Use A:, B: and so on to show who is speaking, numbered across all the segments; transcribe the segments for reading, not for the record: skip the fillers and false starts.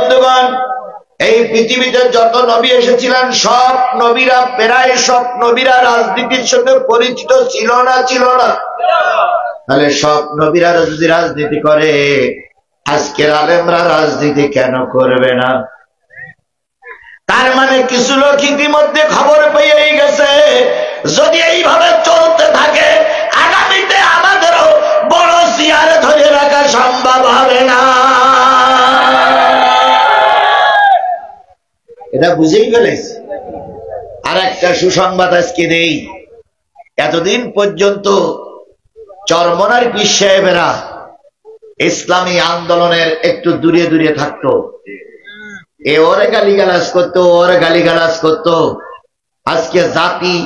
A: বন্ধুগণ, এই পৃথিবীতে যত নবী এসেছিলেন সব নবীরা, প্রায় সব নবীরা রাজনীতির সঙ্গে পরিচিত ছিল না? ছিল না? তাহলে সব নবীরা যদি রাজনীতি করে, আজকের আলেমরা রাজনীতি কেন করবে না? তার মানে কিছু লোক ইতিমধ্যে খবর পেয়েই গেছে, যদি এইভাবে চলতে থাকে আগামীতে আমাদেরও বড় চেয়ার ধরে রাখা সম্ভব হবে না। এটা বুঝেই ফেলেছি। আর একটা সুসংবাদ আজকে দেই, এতদিন পর্যন্ত চরমনার পীর সাহেবেরা ইসলামী আন্দোলনের একটু দূরে দূরে থাকতো, ওরে গালিগালাজ করতো, ওরে গালিগালাজ করতো। আজকে জাতি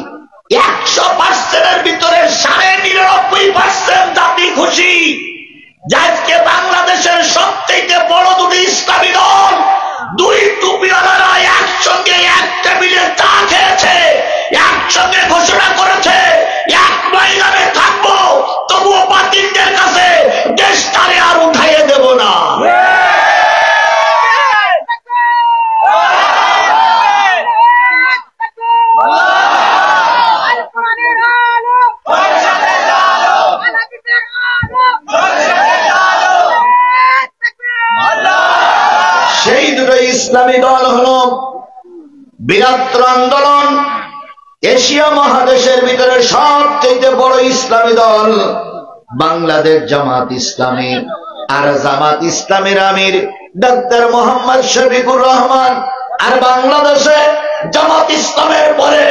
A: 100%-এর ভিতরে 99.5% জাতি খুশি যে আজকে বাংলাদেশের সবচেয়ে বড় দুটি ইসলামী দল, দুই টুপিওয়ালারা একসঙ্গে এক টেবিলে চা খেয়েছে, একসঙ্গে ঘোষণা করেছে এক ময়দানে থাকবো, তবুও বাতিলদের কাছে দেশটারে আর উঠাইয়ে দেব না। সেই দুটো ইসলামী দল হলো বৃহত্তর আন্দোলন, এশিয়া মহাদেশের ভিতরে সবচেয়ে বড় ইসলামী দল বাংলাদেশ জামাত ইসলামী। আর জামাত ইসলামের আমির ডাক্তার মোহাম্মদ শফিকুর রহমান। আর বাংলাদেশে জামাত ইসলামের পরে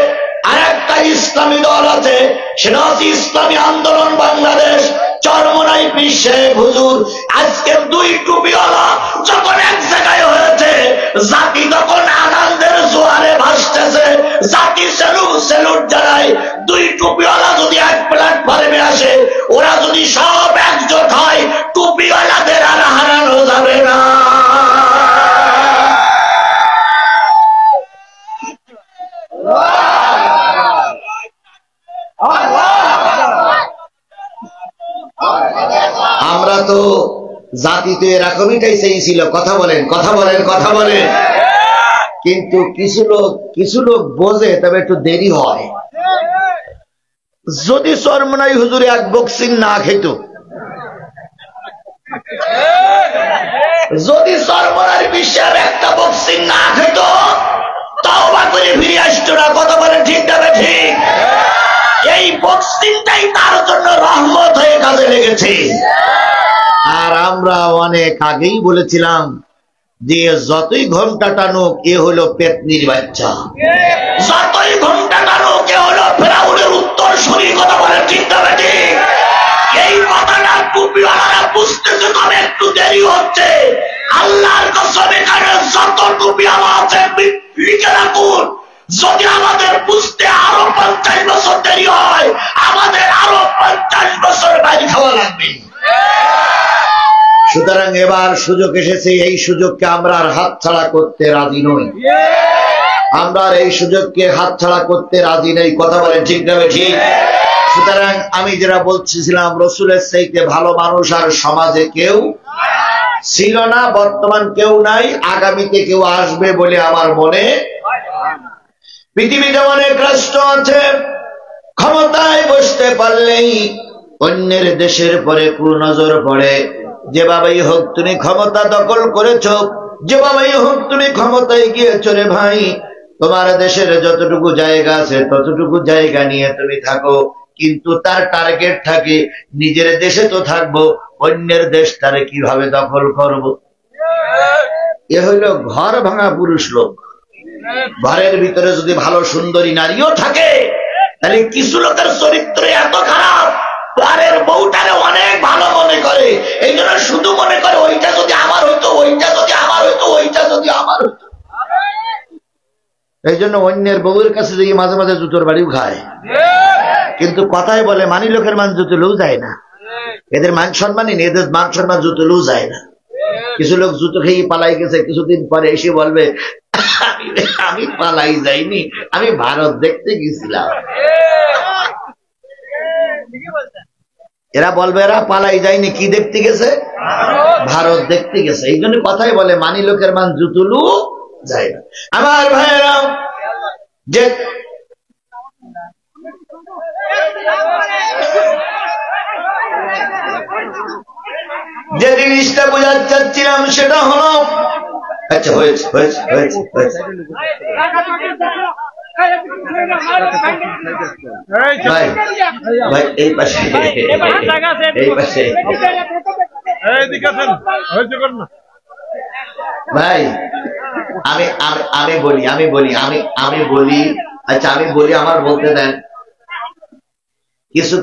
A: আর একটা ইসলামী দল আছে, সেটা হচ্ছে ইসলামী আন্দোলন বাংলাদেশ, চরমনাই পীর সাহেব হুজুর। আজকে দুই টুপিওয়ালা যখন এক জায়গায় হয়েছে, জাতি তখন আনন্দের জোয়ারে ভাসতেছে, জাতি সেলুট জানায়। দুই টুপিওয়ালা যদি এক প্ল্যাটফর্মে আসে, ওরা যদি সব একজোট হয়, টুপিওয়ালাদের আর হারানো যাবে না। আমরা তো জাতি তো এরকমইটাই চেয়েছিল। কথা বলেন, কথা বলেন, কথা বলেন। কিন্তু কিছু লোক বোঝে, তবে একটু দেরি হয়। যদি চরমনাই হুজুরে এক বক্সিং না খেত, যদি চরমনার বিশ্বের একটা বক্সিং না খেত, তওবা করে ফিরে আসতো না। কথা বলেন ঠিক না ঠিক? এই বক্সিংটাই তার জন্য রহমত হয়ে কাজে লেগেছে। আর আমরা অনেক আগেই বলেছিলাম যে যতই ঘন্টা টানুক এ হলো পেতনির বাচ্চা, যতই ঘন্টা টানুক এ হলো ফেরাউনের উত্তর শরী। কথা বলেন ঠিক না ঠিক? এই কথাটা টুপিওয়ালারা বুঝতেছে, তবে একটু দেরি হচ্ছে। আল্লাহর কসম, এখানে যত টুপিওয়ালা আছে লিখে রাখুন, যদি আমাদের বুঝতে আরো 50 বছর দেরি হয়, আমাদের আরো 50 বছর বাইরে খাওয়া লাগবে। সুতরাং এবার সুযোগ এসেছে, এই সুযোগকে আমরা আর হাতছাড়া করতে রাজি নই। আমরা এই সুযোগকে হাতছাড়া করতে রাজি নেই। কথা বলেন ঠিক না ঠিক? সুতরাং আমি যেটা বলছিলাম, রসুলের চাইতে ভালো মানুষ আর সমাজে কেউ ছিল না, বর্তমান কেউ নাই, আগামীতে কেউ আসবে বলে আমার মনে। পৃথিবীতে অনেক রাষ্ট্র আছে, ক্ষমতায় বসতে পারলেই অন্যের দেশের পরে কুনজর পড়ে। যেভাবেই হোক তুমি ক্ষমতা দখল করেছ, যেভাবেই হোক তুমি ক্ষমতায় গিয়েছো রে ভাই, তোমার দেশের যতটুকু জায়গা আছে ততটুকু জায়গা নিয়ে তুমি থাকো, কিন্তু তার টার্গেট থাকে নিজের দেশে তো থাকবো, অন্যের দেশ তারে কিভাবে দখল করব। এ হইল ঘর ভাঙা পুরুষ লোক। ঘরের ভিতরে যদি ভালো সুন্দরী নারীও থাকে, তাহলে কিছু লোকের চরিত্র এত খারাপ, ঘরের বউটারে অনেক ভালো মনে করে, এই জন্য শুধু মনে করে ওইটা যদি আমার হইতো, ওইটা যদি আমার হইতো, ওইটা যদি আমার হইতো। এই জন্য অন্যের বউয়ের কাছে যে মাঝে মাঝে জুতোর বাড়িও খায়, কিন্তু কথায় বলে মানি লোকের মান জুতলেও যায় না। এদের মান সম্মানই নেই, এদের মান সম্মান জুতলেও যায় না। কিছু লোক জুতো খেয়ে পালাই গেছে, কিছুদিন পরে এসে বলবে আমি পালাই যাইনি, আমি ভারত দেখতে গেছিলাম। এরা বলবে এরা পালাই যায়নি, কি দেখতে গেছে? ভারত দেখতে গেছে। এই জন্য কথাই বলে মানি লোকের মান জুতুলু যায় না। আমার ভাইয়েরা, যে জিনিসটা বোঝাতে চাচ্ছিলাম সেটা হলো, আচ্ছা হয়েছে হয়েছে হয়েছে হয়েছে ভাই ভাই, এই পাশে এই পাশে ভাই, আমি বলি আমি বলি আচ্ছা আমি বলি, আমার বলতে দেন। কিছু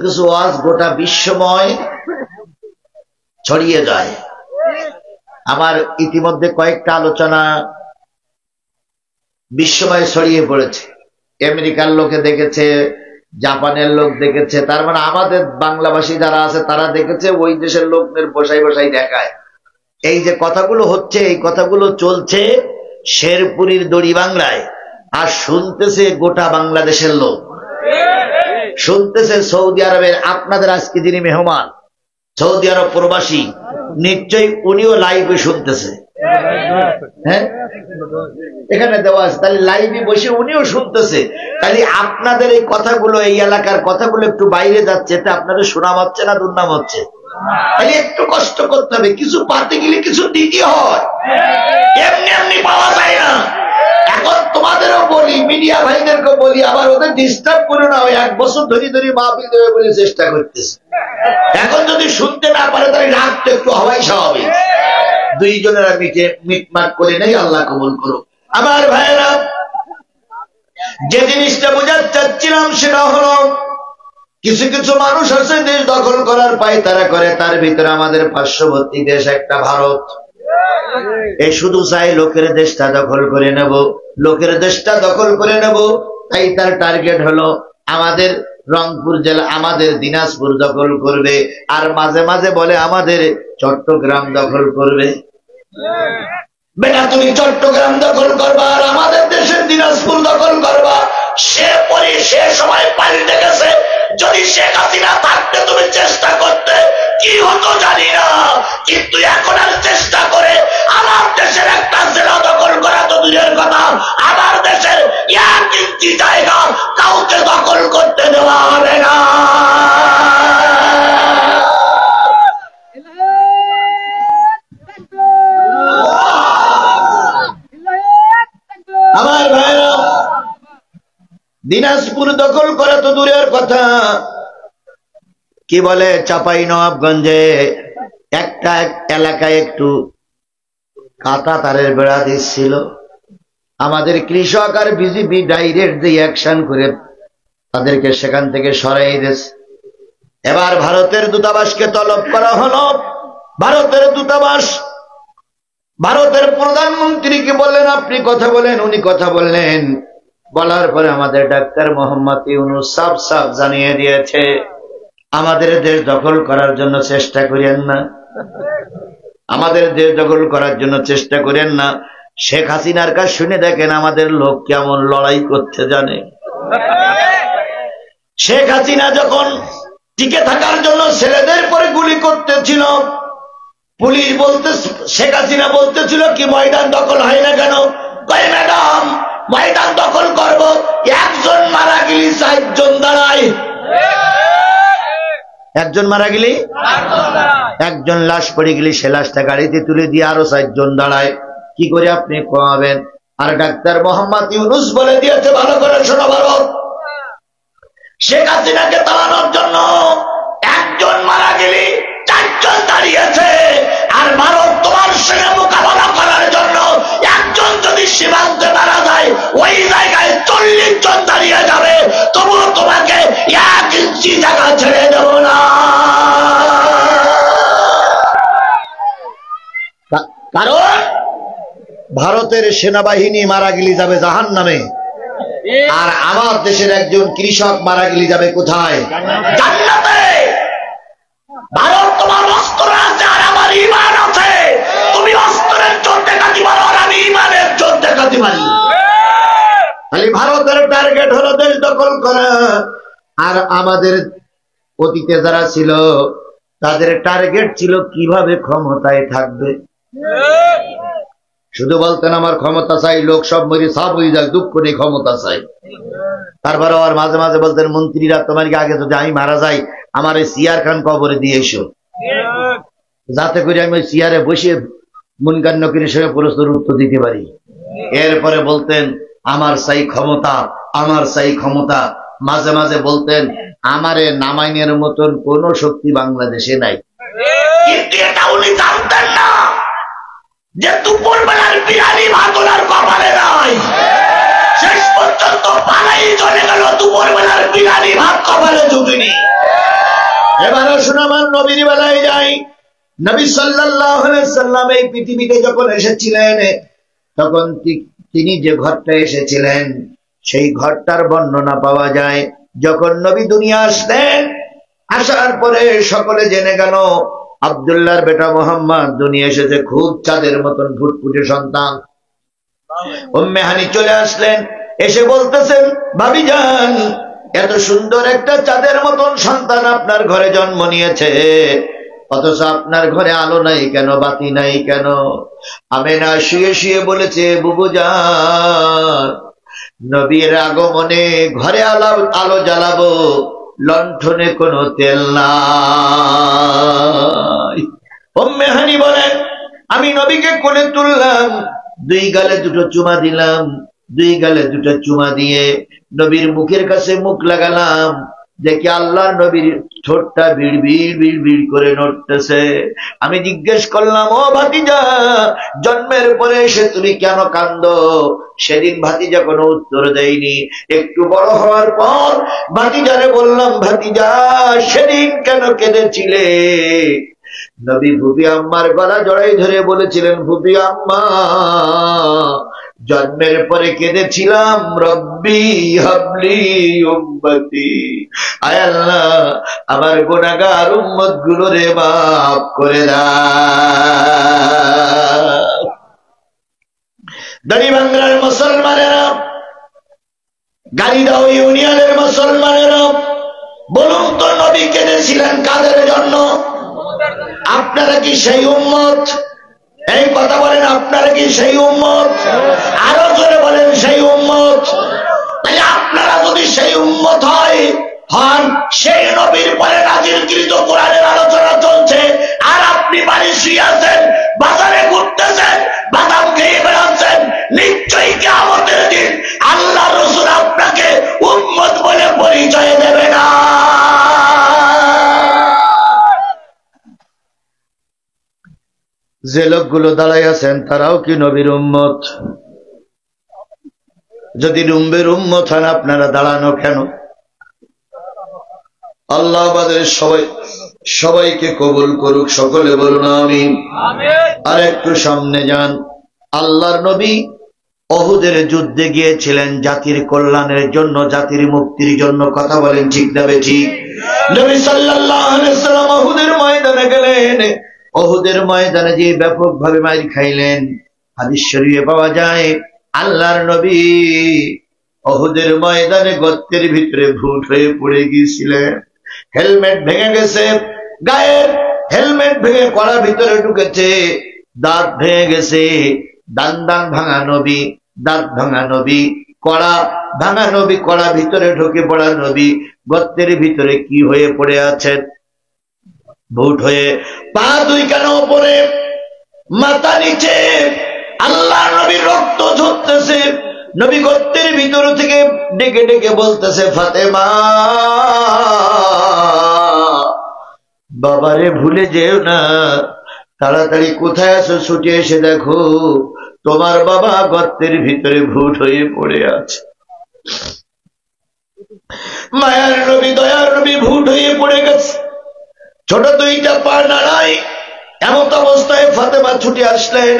A: কিছু ওয়াজ গোটা বিশ্বময় ছড়িয়ে যায়। আমার ইতিমধ্যে কয়েকটা আলোচনা বিশ্বময় ছড়িয়ে পড়েছে। আমেরিকার লোকে দেখেছে, জাপানের লোক দেখেছে, তার মানে আমাদের বাংলাভাষী যারা আছে তারা দেখেছে, ওই দেশের লোকদের বসাই বসাই দেখায়। এই যে কথাগুলো হচ্ছে, এই কথাগুলো চলছে শেরপুরীর দড়ি বাংলায়, আর শুনতেছে গোটা বাংলাদেশের লোক, শুনতেছে সৌদি আরবের আপনাদের আজকে যিনি মেহমান, সৌদি আরব প্রবাসী, নিশ্চয়ই উনিও লাইভে শুনতেছে। হ্যাঁ, এখানে দেওয়া আছে, তাহলে লাইভে বসে উনিও শুনতেছে। তাহলে আপনাদের এই কথাগুলো, এই এলাকার কথাগুলো একটু বাইরে যাচ্ছে, এটা আপনাদের সুনাম হচ্ছে না দুর্নাম হচ্ছে? তাহলে একটু কষ্ট করতে হবে, কিছু পাতে গেলে কিছু দিতে হয়, এমনি এমনি পাওয়া যায় না। এখন তোমাদেরও বলি, মিডিয়া ভাইদেরকে বলি, আবার ওদের ডিস্টার্ব করে না, ওই 1 বছর ধরে মাহফিল দেবে বলে চেষ্টা করতেছে। এখন যদি শুনতে না পারে তাহলে রাগ তো একটু হওয়াই স্বাভাবিক। দুইজনের মিটমাট করে নেই, আল্লাহ কবুল করুক। আমার ভাইয়েরা, যে জিনিসটা বোঝাতে চাচ্ছিলাম সেটা হলো, কিছু কিছু মানুষ আছে দেশ দখল করার পায় তারা করে, তার ভিতরে আমাদের পার্শ্ববর্তী দেশ একটা ভারত। এই শুধু চাই লোকের দেশটা দখল করে নেব, লোকের দেশটা দখল করে নেব, তাই তার টার্গেট হলো আমাদের রংপুর জেলা, আমাদের দিনাজপুর দখল করবে, আর মাঝে মাঝে বলে আমাদের চট্টগ্রাম দখল করবে। বেটা তুমি চট্টগ্রাম দখল করবা আর আমাদের দেশের দিনাজপুর দখল করবা, সে সময় পাল্টে গেছে। যদি শেখ হাসিনা থাকতে তুমি চেষ্টা করতে, কি হতো জানি না, কিন্তু এখন আর চেষ্টা করে আমার দেশের একটা জেলা দখল করা তো দূরের কথা, আমার দেশের 1 ইঞ্চি জায়গা কাউকে দখল করতে দেওয়া হবে না। আমার ভাইরা, দিনাজপুর দখল করা তো দূরের কথা, কি বলে চাপাই নবাবগঞ্জে একটা এলাকায় একটু কাঁটা তারের বেড়া দিচ্ছিল, আমাদের কৃষক আর বিজেপি ডাইরেক্ট যে অ্যাকশন করে তাদেরকে সেখান থেকে সরাই দিয়েছে। এবার ভারতের দূতাবাসকে তলব করা হলো। ভারতের দূতাবাস ভারতের প্রধানমন্ত্রীকে বললেন আপনি কথা বলেন, উনি কথা বললেন, বলার পরে আমাদের ডাক্তার মোহাম্মদ ইউনূস সাফ জানিয়ে দিয়েছে, আমাদের দেশ দখল করার জন্য চেষ্টা করেন না, আমাদের দেশ দখল করার জন্য চেষ্টা করেন না। শেখ হাসিনার কাছে শুনে দেখেন আমাদের লোক কেমন লড়াই করতে জানে। শেখ হাসিনা যখন টিকে থাকার জন্য ছেলেদের পরে গুলি করতেছিল, পুলিশ বলতে, শেখ হাসিনা বলতেছিল কি ময়দান দখল হয় না কেন? কয় ম্যাডাম ময়দান দখল করব, একজন মারা গেলি 4 জন দাঁড়ায়, একজন মারা গেলি, একজন লাশ পড়ে গেলি, সে লাশটা গাড়িতে তুলে দিয়ে আরো 4 জন দাঁড়ায়, কি করে আপনি কমাবেন? আর ডাক্তার মোহাম্মদ ইউনূস বলে দিয়েছে, ভালো করে শোনো ভারত, শেখ হাসিনাকে তাড়ানোর জন্য একজন মারা গেলি 4 জন দাঁড়িয়েছে, আর ভারত তোমার সঙ্গে মোকাবেলা করার জন্য একজন যদি সীমান্তে মারা যায়, ওই জায়গায় 40 জন দাঁড়িয়ে যাবে, তবুও তোমাকে 1 ইঞ্চি জায়গা ছেড়ে দেব না। কারণ ভারতের সেনাবাহিনী মারা গেলে যাবে জাহান্নামে, আর আমার দেশের একজন কৃষক মারা গেলে যাবে কোথায়? জান্নাতে। ভারত তোমার অস্ত্র আছে আর আমার ঈমান আছে, তুমি অস্ত্রের জোর দেখাতে পারো আর আমি ঈমানের জোর দেখাতে পারি। খালি ভারতের টার্গেট হলো দেশ দখল করা, আর আমাদের অতীতে যারা ছিল তাদের টার্গেট ছিল কিভাবে ক্ষমতায় থাকবে। শুধু বলতেন আমার ক্ষমতা চাই, লোক সব মরে সাপ হয়ে যাক, দুঃখ নেই, ক্ষমতা চাই। তারপরে আর মাঝে মাঝে বলতেন মন্ত্রীরা তোমার কি আগে যদি আমি মারা যাই আমার এই সিয়ার খান কবরে দিয়ে এসো, যাতে করে আমি ওই সিয়ারে বসে মুনকার নকিরের সঙ্গে প্রশ্নের উত্তর দিতে পারি। এরপরে বলতেন আমার চাই ক্ষমতা, আমার চাই ক্ষমতা। মাঝে মাঝে বলতেন আমারে নামাইনের মতন কোন শক্তি বাংলাদেশে নাই। কিন্তু এটা উনি জানতেন না যে দুপুর বেলার বিরানি ভাতলার কপালে নাই। শেষ পর্যন্ত পালাই চলে গেল, দুপুর বেলার বিরানি ভাত কপালে জুটিনি। এবারে শোনাবার নবীর বেলায় যাই। নবী সাল্লাল্লাহু আলাইহি সাল্লাম এই পৃথিবীতে যখন এসেছিলেন তখন তিনি যে ঘরটা এসেছিলেন সেই ঘরটার বর্ণনা পাওয়া যায়। যখন নবী দুনিয়া আসলেন, আসার পরে সকলে জেনে গেল আব্দুল্লাহর বেটা মোহাম্মদ দুনিয়া এসেছে, খুব চাঁদের মতন ফুটফুটে সন্তান। উম্মে হানি চলে আসলেন, এসে বলতেছেন ভাবিজান এত সুন্দর একটা চাঁদের মতন সন্তান আপনার ঘরে জন্ম নিয়েছে, অথচ আপনার ঘরে আলো নাই কেন, বাতি নাই কেন? আমেনা শুয়ে শুয়ে বলেছে বুবুজান নবীর আগমনে ঘরে আলো জ্বালাবো, লণ্ঠনে কোনো তেল নাই। উম্মে হানি বলেন আমি নবীকে কোলে তুললাম, দুই গালে দুটো চুমা দিলাম, দুই গালে দুটো চুমা দিয়ে নবীর মুখের কাছে মুখ লাগালাম, দেখি আল্লাহ নবীর ঠোঁটটা বিড় বিড় বিড় বিড় করে নড়তেছে। আমি জিজ্ঞেস করলাম ও ভাতিজা জন্মের পরে এসে তুমি কেন কান্দো? সেদিন ভাতিজা কোনো উত্তর দেয়নি। একটু বড় হওয়ার পর ভাতিজারে বললাম ভাতিজা সেদিন কেন কেঁদেছিলে? নবী ফুপি আম্মার গলা জড়াই ধরে বলেছিলেন ফুপি আম্মা জন্মের পরে কেঁদেছিলাম রব্বি হাবলি উম্মতি, আয় আল্লাহ আমার গুনাহগার উম্মত গুলোরে মাফ করে দাও। দাড়ি বাংলার মুসলমানেরা, গাড়িদাও ইউনিয়নের মুসলমানেরা, বলুন তো নবী কেঁদেছিলেন কাদের জন্য? আপনারা কি সেই উম্মত? এই কথা বলেন, আপনারা কি সেই উম্মত? আরো জোরে বলেন সেই উম্মত। তাহলে আপনারা যদি সেই উম্মত হন, সেই নবীর পরে নাজিলকৃত কোরআনের আলোচনা চলছে, আর আপনি বাড়ি শুয়ে আছেন, বাজারে ঘুরতেছেন, বাদাম খেয়ে বেড়াচ্ছেন, নিশ্চয়ই কিয়ামতের দিন আল্লাহ রাসূল আপনাকে উম্মত বলে পরিচয় দেবে না। যে লোকগুলো দাঁড়াই আছেন তারাও কি নবীর উম্মত? যদি নবীর উম্মত হন আপনারা দাঁড়ানো কেন? আল্লাহ আমাদের সবাইকে কবুল করুক, সকলে বলুন আমিন। আর একটু সামনে যান। আল্লাহর নবী উহুদের যুদ্ধে গিয়েছিলেন জাতির কল্যাণের জন্য, জাতির মুক্তির জন্য। কথা বলেন ঠিক না বেঠিক? নবী সাল্লাল্লাহু আলাইহি ওয়াসাল্লাম উহুদের ময়দানে গেলেন। উহুদের ময়দানে যে ব্যাপকভাবে মাইর খাইলেন, হাদিস শরীফে পাওয়া যায় আল্লাহর নবী উহুদের ময়দানে গর্তের ভিতরে ভুট হয়ে পড়ে গিয়েছিলেন। হেলমেট ভেঙে গেছে, গায়ের হেলমেট ভেঙে কড়া ভিতরে ঢুকেছে, দাঁত ভেঙে গেছে, দান ভাঙা নবী, দাঁত ভাঙা নবী, কড়া ভাঙা নবী, কড়া ভিতরে ঢুকে পড়া নবী গর্তের ভিতরে কি হয়ে পড়ে আছেন? ভুট হয়ে। পা দুই কান উপরে, মাথা নিচে, আল্লাহ নবীর রক্ত ঝরতেছে। নবী গর্তের ভিতর থেকে ডেকে ডেকে বলতেছে ফাতেমা বাবারে ভুলে যেও না, তাড়াতাড়ি কোথায় আছো ছুটে এসে দেখো তোমার বাবা গর্তের ভিতরে ভুট হয়ে পড়ে আছে। মায়ার নবী দয়ার নবী ভুট হয়ে পড়ে গেছে, ছোট দুইটা পা নাড়াই। এমত অবস্থায় ফাতেমা ছুটে আসলেন,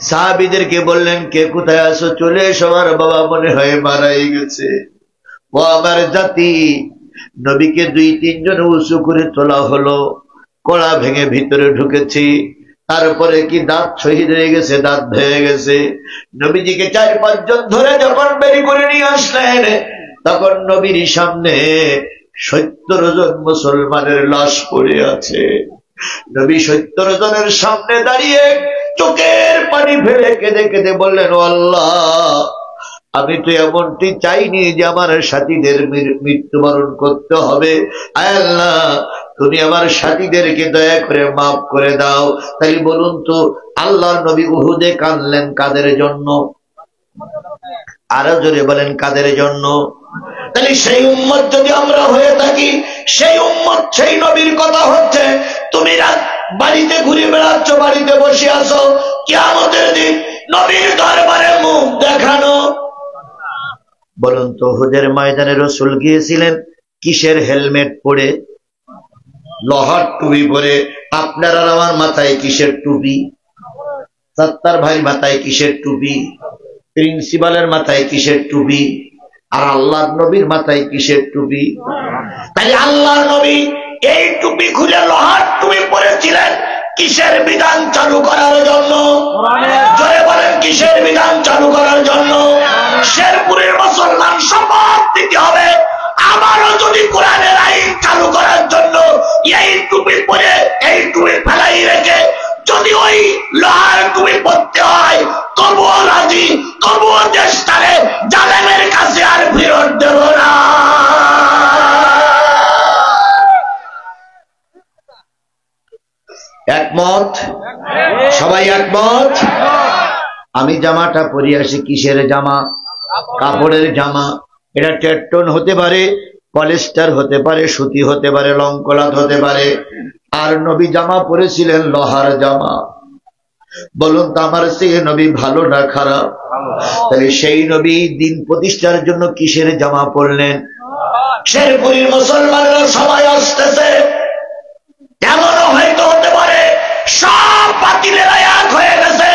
A: সাহাবীদেরকে বললেন কে কোথায় আছো, চলে এসো, আমার বাবা মনে হয় মারাই গেছে। ও আমার জাতি, নবীকে দুই তিনজন উঁচু করে তোলা হলো, কড়া ভেঙে ভিতরে ঢুকেছি। তারপরে কি দাঁত শহীদ হয়ে গেছে, দাঁত ভেঙে গেছে। নবীজিকে 4-5 জন ধরে যখন বেরি করে নিয়ে আসলেন, তখন নবীর সামনে 70 জন মুসলমানের লাশ পড়ে আছে। নবী 70 জনের সামনে দাঁড়িয়ে চোখের পানি ফেলে কেঁদে কেঁদে বললেন, ও আল্লাহ, আমি তো এমনটি চাইনি যে আমার সাথীদের মৃত্যুবরণ করতে হবে। আয় আল্লাহ, তুমি আমার সাথীদেরকে দয়া করে মাফ করে দাও। তাই বলুন তো, আল্লাহর নবী উহুদে কাঁদলেন কাদের জন্য? আরো জোরে বলেন, কাদের জন্য? তাহলে সেই উম্মত যদি আমরা হয়ে থাকি, সেই উম্মত, সেই নবীর কথা হচ্ছে। তুমি রাত বাড়িতে ঘুরে বেড়াচ্ছ, বাড়িতে বসে আছো, কিয়ামতের দিন নবীর দরবারে মুখ দেখানো। বলুন তো, উহুদের ময়দানে রাসূল গিয়েছিলেন কিসের হেলমেট পরে? লোহার টুপি পরে। আপনার আর আমার মাথায় কিসের টুপি? সত্তার ভাই মাথায় কিসের টুপি? প্রিন্সিপালের মাথায় কিসের টুপি? আর আল্লাহর নবীর মাথায় কিসের টুপি? তাই আল্লাহর নবী এই টুপি খুলে লোহার টুপি পরেছিলেন কিসের বিধান চালু করার জন্য? জোরে বলেন, কিসের বিধান চালু করার জন্য? শেরপুরের মুসলমান শপথ দিতে হবে, আবারও যদি কোরআনের আইন চালু করার জন্য এই টুপি পরে, এই টুপি ফেলাই রেখে যদি ওই লোহার টুপি পরতে হয়, তবুও রাজি, তবুও দেশটারে জালেমের কাছে আর ফেরত দেব না। একমত? সবাই একমত? আমি জামাটা পরে আসি, কিসের জামা? কাপড়ের জামা। এটা টেট্টন হতে পারে, পলিস্টার হতে পারে, সুতি হতে পারে, লংকলাত হতে পারে। আর নবী জামা পরেছিলেন লোহার জামা। বলুন তো, আমার সেই নবী ভালো না খারাপ? তাহলে সেই নবী দিন প্রতিষ্ঠার জন্য কিসের জামা পরলেন? শেরপুরের মুসলমানেরা সবাই আসতেছে, এমনও হয়তো হতে পারে সব বাতিলেরা এক হয়ে গেছে,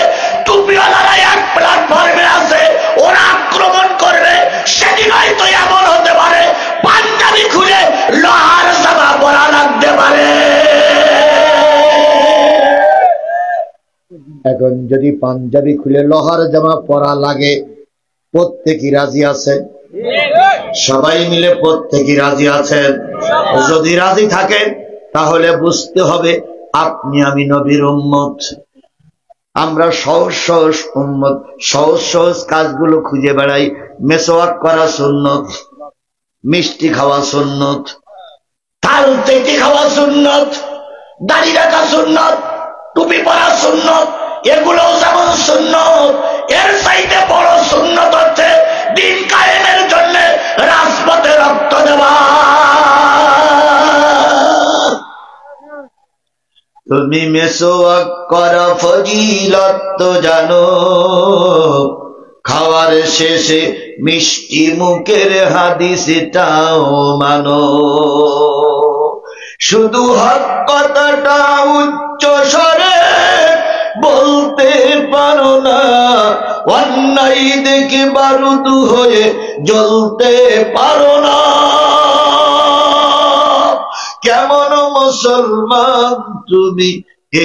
A: টুপিওয়ালারা এক প্ল্যাটফর্মে আছে, ওরা আক্রমণ করবে। সেদিন হয়তো এমন হতে পারে পাঞ্জাবি খুলে লোহার জামা পরা লাগতে পারে। এখন যদি পাঞ্জাবি খুলে লোহার জামা পরা লাগে, প্রত্যেকই রাজি আছে? সবাই মিলে প্রত্যেকই রাজি আছেন? যদি রাজি থাকেন তাহলে বুঝতে হবে আপনি আমি নবীর উম্মত। আমরা সহজ সহজ উম্মত, সহজ সহজ কাজগুলো খুঁজে বেড়াই। মেসওয়াক করা সুন্নত, মিষ্টি খাওয়া সুন্নত, তাল তেঁতি খাওয়া সুন্নত, দাড়ি রাখা সুন্নত, টুপি পরা সুন্নত, এগুলো যেমন সুন্নত, এর চাইতে বড় সুন্নত হচ্ছে দিন কায়েমের জন্য রাজপথে রক্ত দেওয়া। তুমি মেসওয়াক করা ফজিলত তো জানো, খাওয়ার শেষে মিষ্টি মুখের হাদিসটাও মানো। শুধু হক কথাটা উচ্চ স্বরে বলতে পারো না, অন্যায় দেখে বারুদ হয়ে জ্বলতে পারো না। কেমন মুসলমান তুমি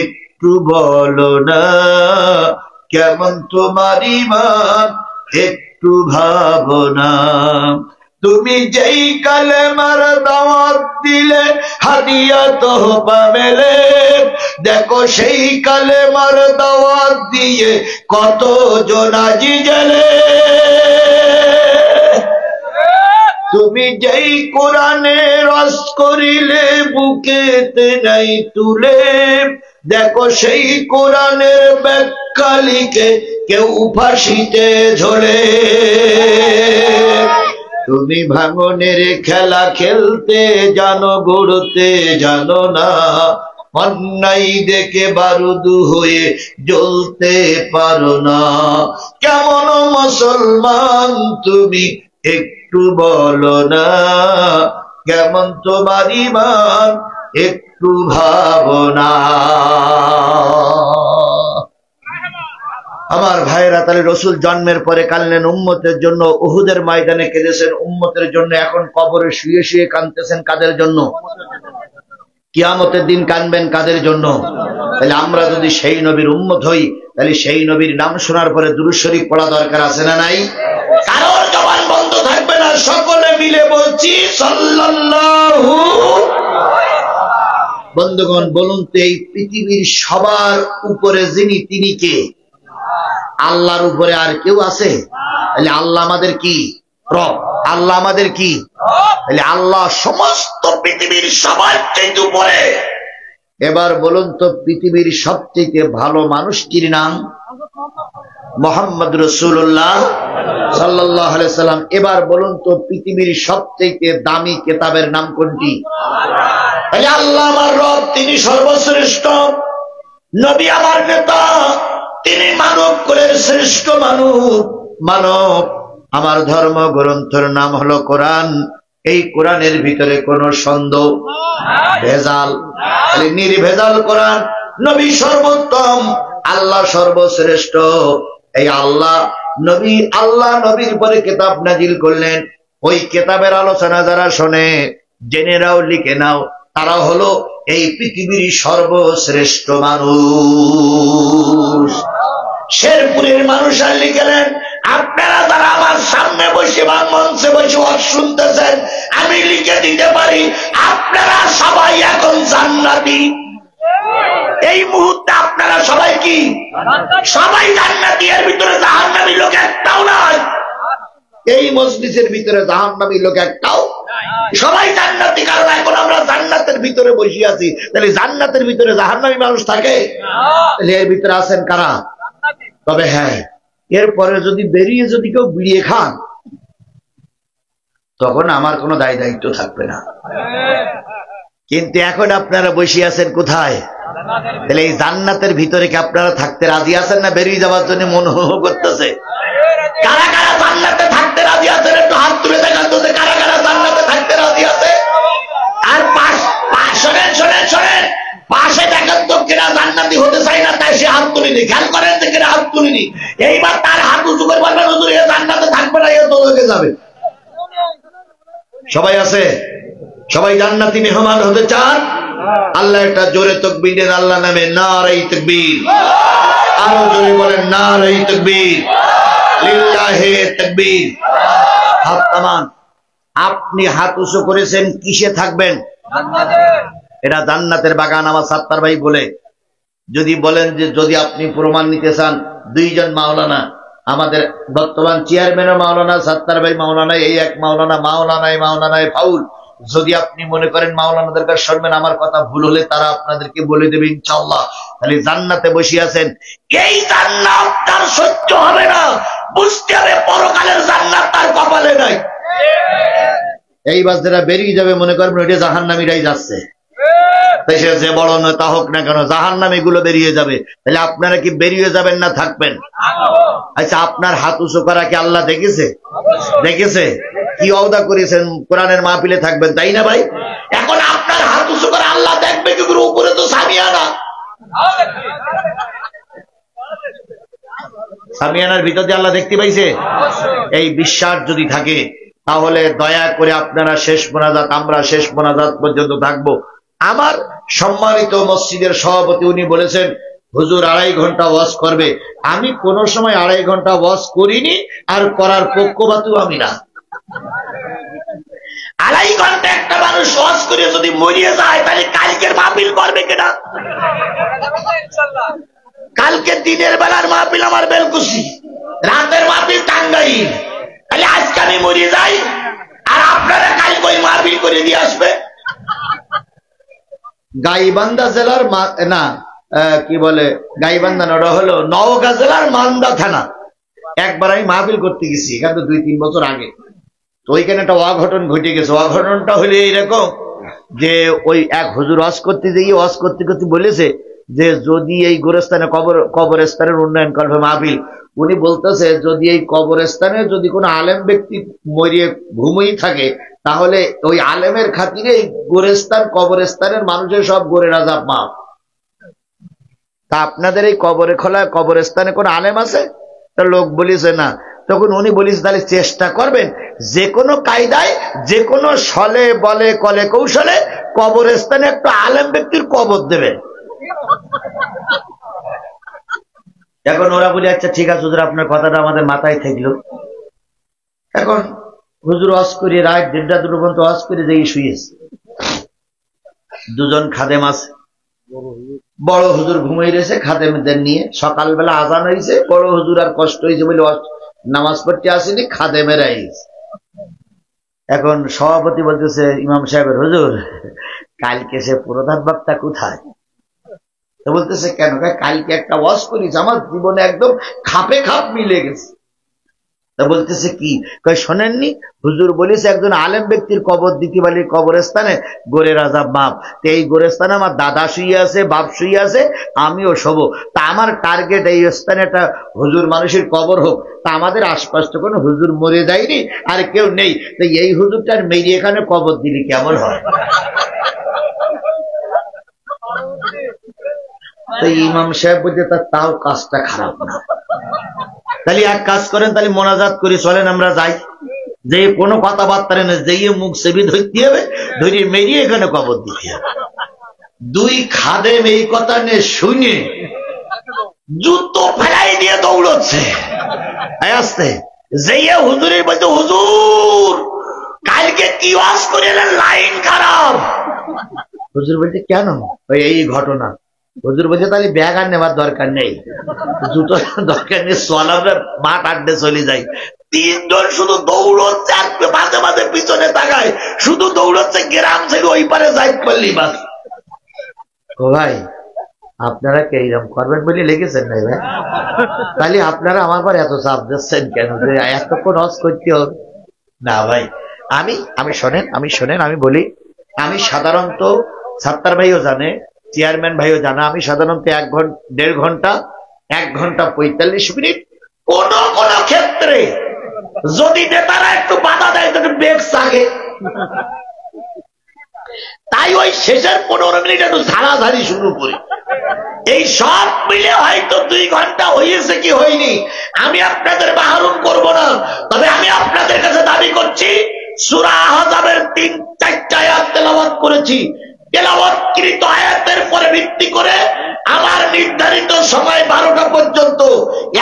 A: একটু বলো না, কেমন তোমার ঈমান একটু ভাবো না। তুমি যেই কালেমার দাওয়াত দিলে হাদিয়া তোহফা মেলে, দেখো সেই কালেমার দাওয়াত দিয়ে কত জন আজি জেলে। তুমি যেই কোরআনে রস করিলে বুকেতে নাই তুলে, দেখো সেই কোরআনের ব্যাখ্যা লিখে কেউ ফাঁসিতে ঝোলে। তুমি ভাঙনের খেলা খেলতে জানো, গড়তে জানো না, অন্যায় দেখে বারুদ হয়ে জ্বলতে পারো না। কেমন মুসলমান তুমি একটু বলো না, কেমন তোমার ঈমান একটু ভাবো না। আমার ভাইরা, তাহলে রসুল জন্মের পরে কাঁদলেন উম্মতের জন্য, উহুদের ময়দানে কেঁদেছেন উম্মতের জন্য, এখন কবরে শুয়ে শুয়ে কাঁদতেছেন কাদের জন্য? কিয়ামতের দিন কাঁদবেন কাদের জন্য? তাহলে আমরা যদি সেই নবীর উম্মত হই, তাহলে সেই নবীর নাম শোনার পরে দুরূদ শরীফ পড়া দরকার আছে না নাই? কারোর জবান বন্ধ থাকবে না, সকলে মিলে বলছি সাল্লাল্লাহু। বন্ধুগণ বলুন তো, এই পৃথিবীর সবার উপরে যিনি, তিনি কে? আল্লাহর উপরে আর কেউ আছে? তাহলে আল্লাহ আমাদের কি? রব। আল্লাহ আমাদের কি? তাহলে আল্লাহ সমস্ত পৃথিবীর সবার চাইতে উপরে। এবার বলুন তো, পৃথিবীর সবচেয়ে ভালো মানুষটির নাম মুহাম্মদ রাসূলুল্লাহ সাল্লাল্লাহু আলাইহি সাল্লাম। এবার বলুন তো, পৃথিবীর সবচেয়ে দামি কিতাবের নাম কোনটি? তাহলে আল্লাহ আমার রব, তিনি সর্বশ্রেষ্ঠ। নবী আমার নেতা, তিনি মানব কুলের শ্রেষ্ঠ মানব। আমার ধর্ম গ্রন্থের নাম হলো কোরআন। এই কোরআনের ভিতরে কোন সন্দেহ, ভেজাল, নির্ভেজাল কোরআন। নবী সর্বোত্তম, আল্লাহ সর্বশ্রেষ্ঠ। এই আল্লাহ নবীর পরে কিতাব নাজিল করলেন। ওই কিতাবের আলোচনা যারা শোনে, জেনে নাও, লিখে নাও, তারা হলো এই পৃথিবীর সর্বশ্রেষ্ঠ মানুষ। শেরপুরের মানুষ আর লিখলেন, আপনারা যারা আমার সামনে বসে বা মঞ্চে বসে ওয়াজ শুনতেছেন, আমি লিখে দিতে পারি, আপনারা সবাই এখন জান্নাতি। এই মুহূর্তে আপনারা সবাই কি? সবাই জান্নাতি। এর ভিতরে জাহান্নামী লোক একটাও নাই। এই মজলিসের ভিতরে জাহান্নামী লোক একটাও, সবাই জান্নাতি। কারণ এখন আমরা জান্নাতের ভিতরে বসে আছি। তাহলে জান্নাতের ভিতরে জাহান্নামী মানুষ থাকে? তাহলে এর ভিতরে আছেন কারা? তবে হ্যাঁ, এরপরে যদি বেরিয়ে যদি কেউ বিড়িয়ে খান, তখন আমার কোনো দায় দায়িত্ব থাকবে না। কিন্তু এখন আপনারা বসে আছেন কোথায়? তাহলে এই জান্নাতের ভিতরে কি আপনারা থাকতে রাজি আছেন, না বেরিয়ে যাওয়ার জন্য মন করতেছে? কারা কারা জান্নাতে থাকতে রাজি আছেন? একটু হাত তুলে দেখান তো, কারা কারা জান্নাতে থাকতে রাজি আছে? আর শোনেন, পাশে দেখেন তো কেনা জান্নাতি হতে চাই না, তাই সে হাত তুলিনি। খেয়াল করেন যে কেনা হাত তুলিনি। এইবার তার হাত উঁচু করে বলবেন, হুজুর এ জান্নাতে থাকবে না, এ দোজখে যাবে। সবাই আছে? সবাই জান্নাতি মেহমান হতে চান? আল্লাহ একটা জোরে তাকবীর দেন আল্লাহ নামে। নারে তাকবীর। আরো জোরে বলেন নারে তাকবীর, লিল্লাহি তাকবীর। হাত নামান। আপনি হাত উঁচু করেছেন, কিসে থাকবেন? এটা জান্নাতের বাগান। আমার সাত্তার ভাই বলে, যদি বলেন যে যদি আপনি প্রমাণ নিতে চান, দুইজন মাওলানা, আমাদের বর্তমান চেয়ারম্যানও মাওলানা, সাত্তার ভাই মাওলানা, এই এক মাওলানায় ফাউল। যদি আপনি মনে করেন মাওলানাদের কাছে শুনবেন, আমার কথা ভুল হলে তারা আপনাদেরকে বলে দেবে ইনশাআল্লাহ। তাহলে জান্নাতে বসে আছেন। এই জান্নাত তার সহ্য হবে না, বুঝতে হবে পরকালের জান্নাত তার কপালে নাই। এইবার যারা বেরিয়ে যাবে, মনে করবেন ওইটা জাহান্নামীরাই যাচ্ছে। দেশে যে বড় নেতা হোক না কেন, জাহান্নামী গুলো বেরিয়ে যাবে। তাহলে আপনারা কি বেরিয়ে যাবেন না থাকবেন? আচ্ছা, আপনার হাত উঁচু করা কি আল্লাহ দেখেছে? কি ওয়াদা করেছেন? কোরআনের মাহফিলে থাকবেন, তাই না ভাই? এখন আপনার হাত উঁচু করে আল্লাহ দেখবে কি করে? উপরে তো সামিয়ানা, সামিয়ানার ভিতর দিয়ে আল্লাহ দেখতে পাইছে। এই বিশ্বাস যদি থাকে, তাহলে দয়া করে আপনারা শেষ মোনাজাত, আমরা শেষ মোনাজাত পর্যন্ত থাকবো। আমার সম্মানিত মসজিদের সভাপতি, উনি বলেছেন হুজুর 2.5 ঘন্টা ওয়াজ করবে। আমি কোন সময় 2.5 ঘন্টা ওয়াজ করিনি, আর করার পক্ষপাতও আমি না। 2.5 ঘন্টা একটা মানুষ ওয়াজ করে যদি মরিয়ে যায়, তাহলে কালকের মাহফিল করবে কিনা? কালকে দিনের বেলার মাহফিল আমার বেলকুচি, রাতের মাহফিল টাঙ্গাইল। তাহলে আজকে আমি মরিয়ে যাই, আর আপনারা কালকে ওই মাহফিল করে দিয়ে আসবে। গাইবান্ধা জেলার না, কি বলে গাইবান্ধা না, ওটা হলো নওগাঁ জেলার মান্দা থানা। একবার আমি মাহফিল করতে গেছি, এখানে তো 2-3 বছর আগে। তো ওইখানে একটা অঘটন ঘটে গেছে। অঘটনটা হলো এইরকম যে, ওই এক হুজুর ওয়াজ করতে বলেছে যে যদি এই গোরস্থানে কবরস্থানের উন্নয়ন করবে মাহফিল। উনি বলতেছে যদি এই কবরস্থানে যদি কোনো আলেম ব্যক্তি মরিয়ে ঘুমিয়ে থাকে, তাহলে ওই আলেমের খাতিরে এই কবরস্থানের মানুষের সব গোরের আযাব মাফ। তা আপনাদের এই কবরস্থানে কোন আলেম আছে? তা লোক বলিছে না। তখন উনি বলিস, তাহলে চেষ্টা করবেন যে কোনো কায়দায়, যে কোনো ছলে বলে কলে কৌশলে কবরস্থানে একটা আলেম ব্যক্তির কবর দেবে। এখন ওরা বলি, আচ্ছা ঠিক আছে হুজুর, আপনার কথাটা আমাদের মাথায় থাকলো। এখন হুজুর ওয়াজ করে রাত 1:30 2 পর্যন্ত ওয়াজ করে যাই শুয়েছে। দুজন খাদেম আছে, বড় হুজুর ঘুমাই রয়েছে খাদেমদের নিয়ে। সকালবেলা আজান হয়েছে, বড় হুজুর আর কষ্ট হয়েছে বলে নামাজ পড়তে আসেনি, খাদেমেরা আইছে। এখন সভাপতি বলতেছে ইমাম সাহেবের, হুজুর কালকে সে প্রধান বক্তা কোথায়? তো বলতেছে কেন? কালকে একটা ওয়াজ করিস, আমার জীবনে একদম খাপে খাপ মিলে গেছে। তা বলতেছে কি? শোনেননি হুজুর বলেছে একজন আলেম ব্যক্তির কবর দিতে পারলে কবরস্থানে গোরের আজাব মাপ। তো এই গোরস্থানে আমার দাদা শুয়ে আছে, বাপ শুয়ে আছে, আমিও শোবো। তা আমার টার্গেট এই স্থানে একটা হুজুর মানুষের কবর হোক। তা আমাদের আশপাশ তো কোনো হুজুর মরে যায়নি আর কেউ নেই, তো এই হুজুরটার মেয়ে এখানে কবর দিলে কেমন হয়? তো ইমাম সাহেব বলতে তাও কাজটা খারাপ না। তাহলে এক কাজ করেন, তাহলে মোনাজাত করি, চলেন আমরা যাই। যে কোনো কথাবার্তা না, যে মুখ সেবি ধরতে হবে, ধরে মেরিয়ে এখানে কবর দিতে হবে। দুই খাদেম এই কথা নিয়ে শুনে জুতো ফেলাই দিয়ে দৌড়চ্ছে আসতে। যে হুজুরের বলতে, হুজুর কালকে কি ওয়াজ করে লাইন খারাপ। হুজুর বলতে কেন? এই ঘটনা। হুজুর বলছে তাহলে ব্যাগ আর নেবার দরকার নেই, জুতো দরকার নেই, সোয়ালার মাঠ আড্ডে চলে যাই। তিনজন শুধু দৌড়চ্ছে, মাঝে মাঝে পিছনে তাকায়, শুধু দৌড়চ্ছে, গ্রাম থেকে ওই পারে যাই পারলি বাস। ও ভাই আপনারা কে এইরকম করবেন বলে লেগেছেন নাই ভাই? তাহলে আপনারা আমার পর এত চাপ দিচ্ছেন কেন যে এতক্ষণ হজ করতে হবে? না ভাই, আমি শোনেন আমি বলি, আমি সাধারণত সাত্তার ভাইও জানে, চেয়ারম্যান ভাইও জানা, আমি সাধারণত 1 ঘন্টা 1 ঘন্টা 45 মিনিট কোন কোন ক্ষেত্রে যদি নেতারা একটু বাধা দেয় তো বেগ সাগে, তাই ওই শেষের 15 মিনিট একটু ঝাড়াঝাড়ি শুরু করি। এই সব মিলে হয়তো 2 ঘন্টা হয়েছে কি হয়নি আমি আপনাদের বাহারুন করব না। তবে আমি আপনাদের কাছে দাবি করছি, সূরা আহজাবের 3-4টা আয়াত তেলাওয়াত করেছি। তেলাওয়াতকৃত আয়াতের পরে ভিত্তি করে আমার নির্ধারিত সময় 12টা পর্যন্ত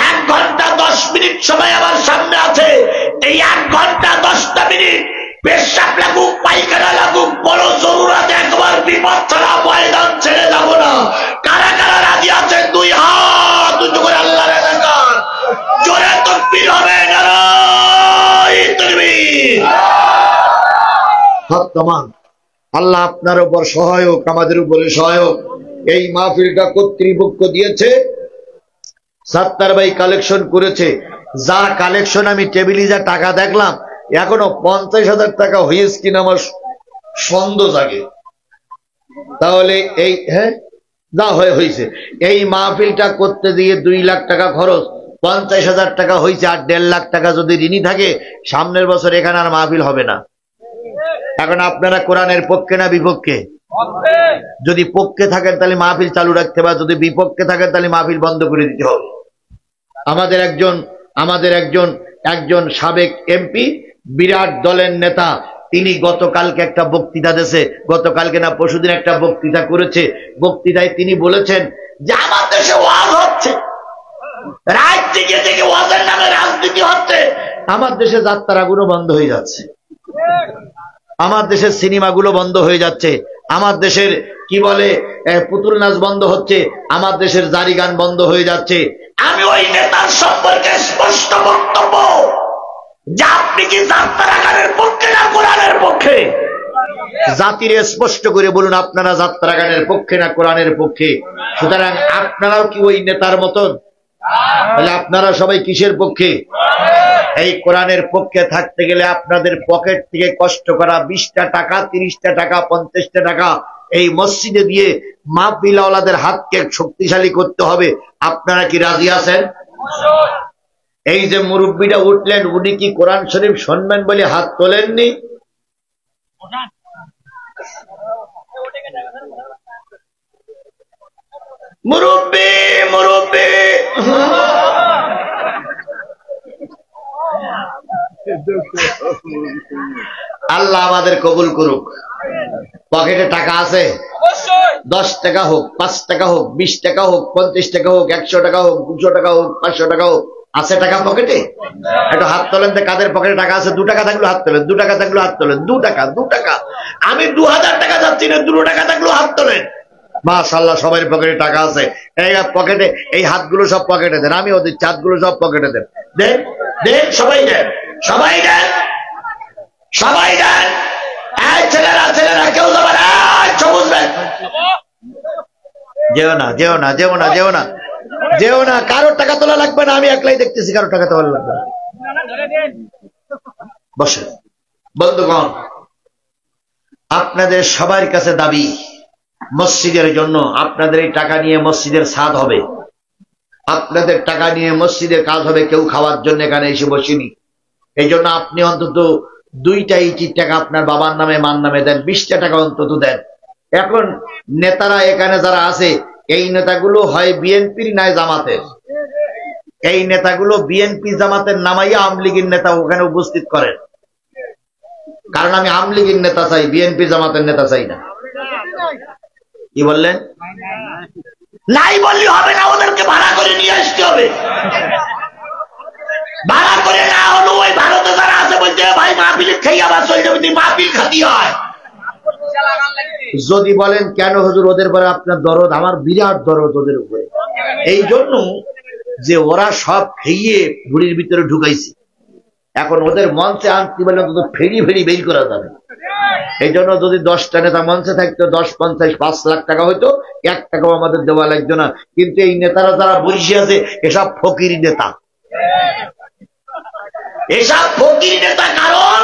A: 1 ঘন্টা 10 মিনিট সময় আমার সামনে আছে। এই 1 ঘন্টা 10টা মিনিট পেশাব লাগুক, পায়খানা লাগুক, বড় জরুরত একবার বিপদ ছাড়া ময়দান ছেড়ে যাব না। কারা কারা রাজি আছে 2 হাত উঁচু করে আল্লাহর এলাকার জোরে তাকবীর হবে, নারায়ে তাকবীর। বর্তমান আল্লাহ আপনার উপর সহায়ক, আমাদের উপরে সহায়ক। এই মাহফিলটা কর্তৃপক্ষ দিয়েছে, সাত্তার ভাই কালেকশন করেছে। যা কালেকশন আমি টেবিলে যা টাকা দেখলাম, এখনো 50,000 টাকা হয়েছে কিনা আমার সন্দেহ জাগে। তাহলে এই যা হয়েছে, এই মাহফিলটা করতে দিয়ে 2 লাখ টাকা খরচ, 50,000 টাকা হয়েছে। আর 1.5 লাখ টাকা যদি ঋণী থাকে, সামনের বছর এখানে আর মাহফিল হবে না। এখন আপনারা কোরআনের পক্ষে না বিপক্ষে? যদি পক্ষে থাকেন তাহলে মাহফিল চালু রাখতে হবে, যদি বিপক্ষে থাকেন তাহলে মাহফিল বন্ধ করে দিতে হবে। আমাদের একজন সাবেক এমপি, বিরাট দলের নেতা, তিনি গতকালকে একটা বক্তৃতা দিয়েছে, গতকালকে না পরশুদিন একটা বক্তৃতা করেছে। বক্তৃতায় তিনি বলেছেন যে আমার দেশে ওয়াজ হচ্ছে, রাত থেকে থেকে ওয়াজের নামে রাজনীতি হচ্ছে, আমার দেশে যাত্রাগুলো বন্ধ হয়ে যাচ্ছে, আমার দেশের সিনেমাগুলো বন্ধ হয়ে যাচ্ছে, আমার দেশের কি বলে পুতুল নাচ বন্ধ হচ্ছে, আমার দেশের জারি গান বন্ধ হয়ে যাচ্ছে। আমি ওই নেতার সম্পর্কে স্পষ্ট বক্তব্য যে আপনি কি যাত্রাগানের পক্ষে না কোরআনের পক্ষে? জাতির স্পষ্ট করে বলুন, আপনারা যাত্রাগানের পক্ষে না কোরআনের পক্ষে? সুতরাং আপনারাও কি ওই নেতার মতন? তাহলে আপনারা সবাই কিসের পক্ষে? এই কোরআনের পক্ষে থাকতে গেলে আপনাদের পকেট থেকে কষ্ট করা 20টা টাকা, 30টা টাকা, 50টা টাকা এই মসজিদে দিয়ে মাহফিলওয়ালাদের হাতকে শক্তিশালী করতে হবে। আপনারা কি রাজি আছেন? এই যে মুরব্বীরা উঠলেন, উনি কি কোরআন শরীফ শুনবেন বলে হাত তোলেননি? মুরব্বী মুরব্বী আল্লাহ আমাদের কবুল করুক। পকেটে টাকা আছে? 10 টাকা হোক, 5 টাকা হোক, 20 টাকা হোক, 50 টাকা হোক, 100 টাকা হোক, 200 টাকা হোক, 500 টাকা হোক, আছে টাকা পকেটে? একটু হাত তোলেন, কাদের পকেটে টাকা আছে? 2 টাকা থাকলেও হাত তোলেন, 2 টাকা থাকলেও হাত তোলেন, 2 টাকা 2 টাকা। আমি 2000 টাকা যাচ্ছি না, 2 টাকা থাকলেও হাত তোলেন। মাশাআল্লাহ, সবার পকেটে টাকা আছে। এই পকেটে, এই হাতগুলো সব পকেটে দেন, আমি ওদের হাতগুলো সব পকেটে দেন। দেন দেন, সবাই দেন, সবাই দেন, সবাই দেন। এই ছেলেরা, ছেলেরা কেউ যাবে না, সবুজ ব্যাগ। যেও না, যেও না, যেও না, যেও না, যেও না। কারোর টাকা তোলা লাগবে না, আমি একলাই দেখতেছি, কারোর টাকা তোলা লাগবে না। বসে। বন্ধুগণ, আপনাদের সবার কাছে দাবি, মসজিদের জন্য আপনাদের এই টাকা নিয়ে মসজিদের ছাদ হবে, আপনাদের টাকা নিয়ে মসজিদের কাজ হবে। কেউ খাওয়ার জন্য এখানে এসে বসিনি। এই জন্য আপনি অন্তত 2টা ইটির টাকা আপনার বাবার নামে, মার নামে দেন, 20টা টাকা অন্তত দেন। এখন নেতারা এখানে যারা আছে, এই নেতাগুলো হয় বিএনপির নয় জামাতের। এই নেতাগুলো বিএনপি জামাতের নামাইয়া আওয়ামী লীগের নেতা ওখানে উপস্থিত করেন। কারণ আমি আওয়ামী লীগের নেতা চাই, বিএনপি জামাতের নেতা চাই না। কি বললেন? নাই বললে হবে না, ওদেরকে ভাড়া করে নিয়ে আসতে হবে। ভাড়া করে না হলো ওই ভারতে যারা আছে বলছে ভাই মাহফিল খেয়ে আবার চলে যাবে, মাহফিল খাতি হয়। যদি বলেন কেন হুজুর ওদের পরে আপনার দরদ, আমার বিরাট দরদ ওদের উপরে। এই জন্য যে ওরা সব খেয়ে বুড়ির ভিতরে ঢুকাইছে, এখন ওদের মঞ্চে আনতে বলে অন্তত ফেরি ফেরি বের করা যাবে। এই জন্য যদি 10টা নেতা মঞ্চে থাকতো, 10, 50, 5 লাখ টাকা হইতো, 1 টাকাও আমাদের দেওয়া লাগতো না। কিন্তু এই নেতারা যারা বসে আছে, এসব ফকির নেতা, এসব ফকির নেতা। কারণ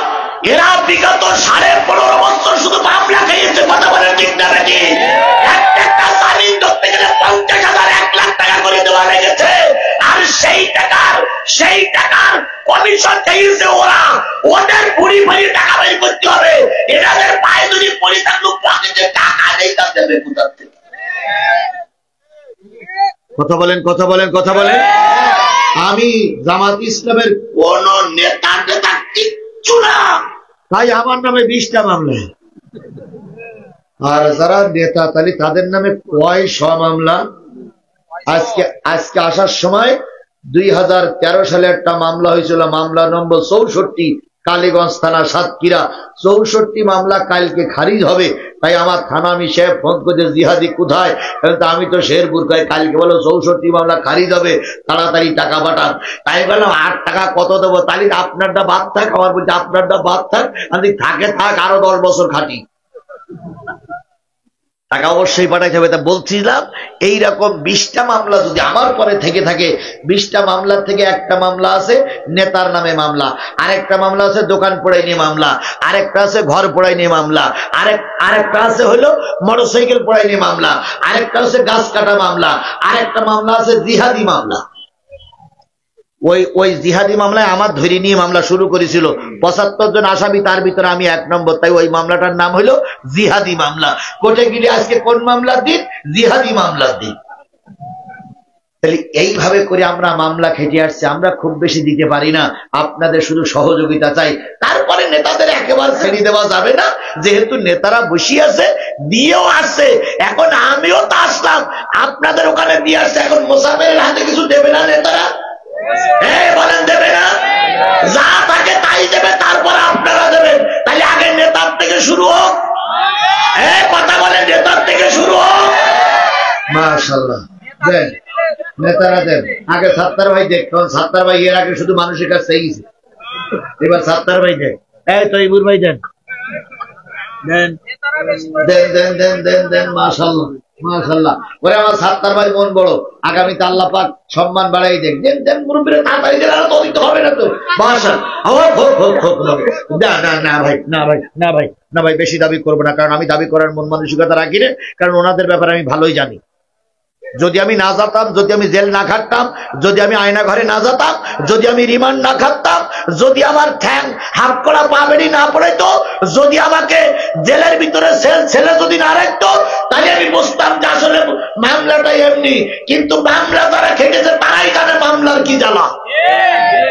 A: এরা বিগত 15.5 বছর শুধু মামলা খেয়েছে। কথা বলেন ঠিক না নাকি? একটা জামিন ধরতে গেলে 50,000, 1 লাখ টাকা করে দেওয়া লেগেছে। আর সেই টাকার কমিশন খেয়েছে ওরা। ওদের বুড়ি ভরি টাকা বের করতে হবে। এনাদের পায়ে যদি পড়ে থাকলো, পকেটে টাকা নেই, তা দেবে কোথা থেকে? কথা বলেন, কথা বলেন, কথা বলেন। আমি জামাত ইসলামের কোন নেতা কিচ্ছু না, তাই আমার নামে 20টা মামলা। আর যারা নেতা তাহলে তাদের নামে কয়শো মামলা। আজকে আসার সময় 2013 সালে একটা মামলা হয়েছিল, মামলা নম্বর 64, কালীগঞ্জ থানা, সাতক্ষীরা। 64 মামলা কালকে খারিজ হবে। তাই আমার থানা আমি সাহেব ফোন করছে, জিহাদি কোথায়? আমি তো শেরপুর। কালকে বলো 64 মামলা খারিজ হবে, তাড়াতাড়ি টাকা পাঠান। তাই বললাম 8 টাকা কত দেবো? তাহলে আপনারটা বাদ থাক। আমার বলছে আপনারটা বাদ থাক, আমি থাকে থাক, আরো 10 বছর খাটি, টাকা অবশ্যই পাঠাইতে হবে। তা বলছিলাম এইরকম 20টা মামলা যদি আমার পরে থেকে থাকে, 20টা মামলার থেকে একটা মামলা আছে নেতার নামে মামলা, আরেকটা মামলা আছে দোকান পোড়াই নিয়ে মামলা, আরেকটা আছে ঘর পোড়াই নিয়ে মামলা, আরেকটা আছে হলো মোটরসাইকেল পোড়াই নিয়ে মামলা, আরেকটা আছে গাছ কাটা মামলা, আরেকটা মামলা আছে জিহাদি মামলা। ওই জিহাদি মামলায় আমার ধরে নিয়ে মামলা শুরু করেছিল 75 জন আসামি, তার ভিতরে আমি 1 নম্বর। তাই ওই মামলাটার নাম হলো জিহাদি মামলা। কোর্টে গেলে আজকে কোন মামলার দিন? জিহাদি মামলার দিন। তাহলে এইভাবে করে আমরা মামলা খেটে আসছি। আমরা খুব বেশি দিতে পারি না, আপনাদের শুধু সহযোগিতা চাই। তারপরে নেতাদের একেবারে ছেড়ে দেওয়া যাবে না, যেহেতু নেতারা বসে আছে, দিয়েও আসছে। এখন আমিও তো আসলাম, আপনাদের ওখানে দিয়ে আসছে। এখন মোসাফেরের হাতে কিছু দেবে না নেতারা? বলেন দেবে না? যা থাকে তাই দেবে, তারপর আপনারা দেবেন। তাহলে আগে নেতার থেকে শুরু হোক। কথা বলেন, নেতার থেকে শুরু হোক। মাশাআল্লাহ, দেন নেতারা দেন। আগে সাত্তার ভাই দেখ, কারণ সাত্তার ভাই এর আগে শুধু মানুষের কাছে গেছে। এবার সাত্তার ভাই দেন। তৈবুর ভাই দেন, দেন দেন দেন দেন দেন দেন। মাশাআল্লাহ, মাশাআল্লাহ। ওরে আমার সাত্তার ভাই মন বড়, আগামীতে আল্লাহ পাক সম্মান বাড়াই দেন। দেন দেন মুরব্বীরা, তাড়াতাড়ি দেন, আর তো দিতে হবে না তো। না ভাই, না ভাই, না ভাই, না ভাই, বেশি দাবি করবো না। কারণ আমি দাবি করার মন মানসিকতা রাখি না। কারণ ওনাদের ব্যাপারে আমি ভালোই জানি। যদি আমি না যেতাম, যদি আমি জেল না খাটতাম, যদি আমি আয়না ঘরে না যেতাম, যদি আমি রিমান্ড না খাটতাম, যদি আমার ঠ্যাং হাত করা পা বেড়ি না পড়াইতো, যদি আমাকে জেলের ভিতরে ছেলে যদি না রাখতো, তাহলে আমি বুঝতাম যে আসলে মামলাটা এমনি। কিন্তু মামলা যারা খেটেছে তারাই জানে মামলার কি জ্বালা।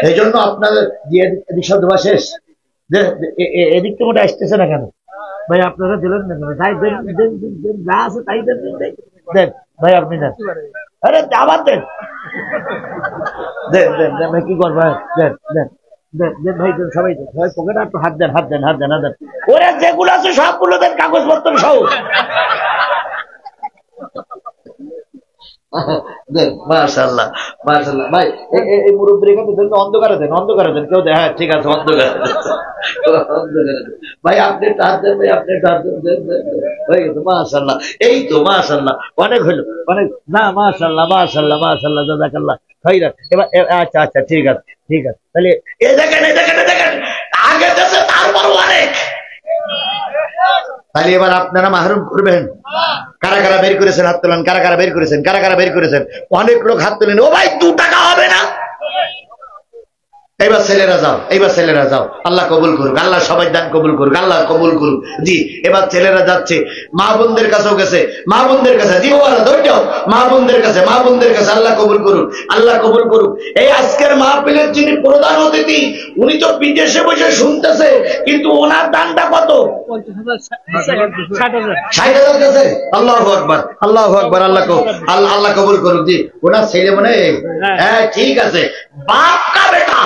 A: এই জন্য আপনাদের এদিক শব্দ বা শেষ, এদিক তো মোটা আসতেছে না কেন ভাই? আপনারা দিলেন না কেন? তাই যা আছে তাই দেন দেন ভাই, আপনি দেন। আরে আবার দেন।
B: দেন দেন দেন ভাই, কি করবা, দেন দেন দেন দেন ভাই, দেন সবাই দেন, সবাই পকেটে একটু হাত দেন, হাত দেন, হাত দেন, হাত দেন। ওরে যেগুলো আছে সবগুলো দেন, কাগজপত্র সহ দেন। মাশাআল্লাহ মাশাআল্লাহ ভাই, এই মুরব্বির কাছে দেন, অন্ধকারে দেন, অন্ধকারে দেন, কেউ দেন, হ্যাঁ ঠিক আছে, অন্ধকারে দেন, অন্ধকারে দেন ভাই। আপনি হাত দেন ভাই, আপনি হাত দেন, দেন দেন, হয়ে গেছে। মাশাআল্লাহ, এই তো মাশাআল্লাহ, অনেক হইলো, অনেক না, মাশাআল্লাহ মাশাআল্লাহ মাশাআল্লাহ, জাযাকাল্লাহ খাইরান। এবার আচ্ছা আচ্ছা, ঠিক আছে ঠিক আছে, তাহলে এই দেখেন, এই দেখেন, এই দেখেন, আগে দেশে তারপর অনেক। তাহলে এবার আপনারা মাহরুম করবেন। কারা কারা বের করেছেন হাত তোলেন, কারা কারা বের করেছেন, কারা কারা বের করেছেন? অনেক লোক হাত তোলেন। ও ভাই, 2 টাকা হবে না? এইবার ছেলেরা যাও, এইবার ছেলেরা যাও, আল্লাহ কবুল করুক, আল্লাহ সবাই দান কবুল করুক, আল্লাহ কবুল করুক। জি, এবার ছেলেরা যাচ্ছে, মা বোনদের কাছেও গেছে, মা বোনদের কাছে, জি বাবা ধৈর্যাও, মা বোনদের কাছে, মা বোনদের কাছে, আল্লাহ কবুল করুক, আল্লাহ কবুল করুক। এই আজকের মাহফিলের যিনি প্রধান অতিথি, উনি তো বিদেশে বসে শুনতেছে, কিন্তু ওনার দানটা কত? 60,000 গেছে। আল্লাহু আকবার, আল্লাহু আকবার, আল্লাহ আল্লাহ কবুল করুক। জি, ওনার ছেলে মনে, হ্যাঁ ঠিক আছে, বাপ কা বেটা,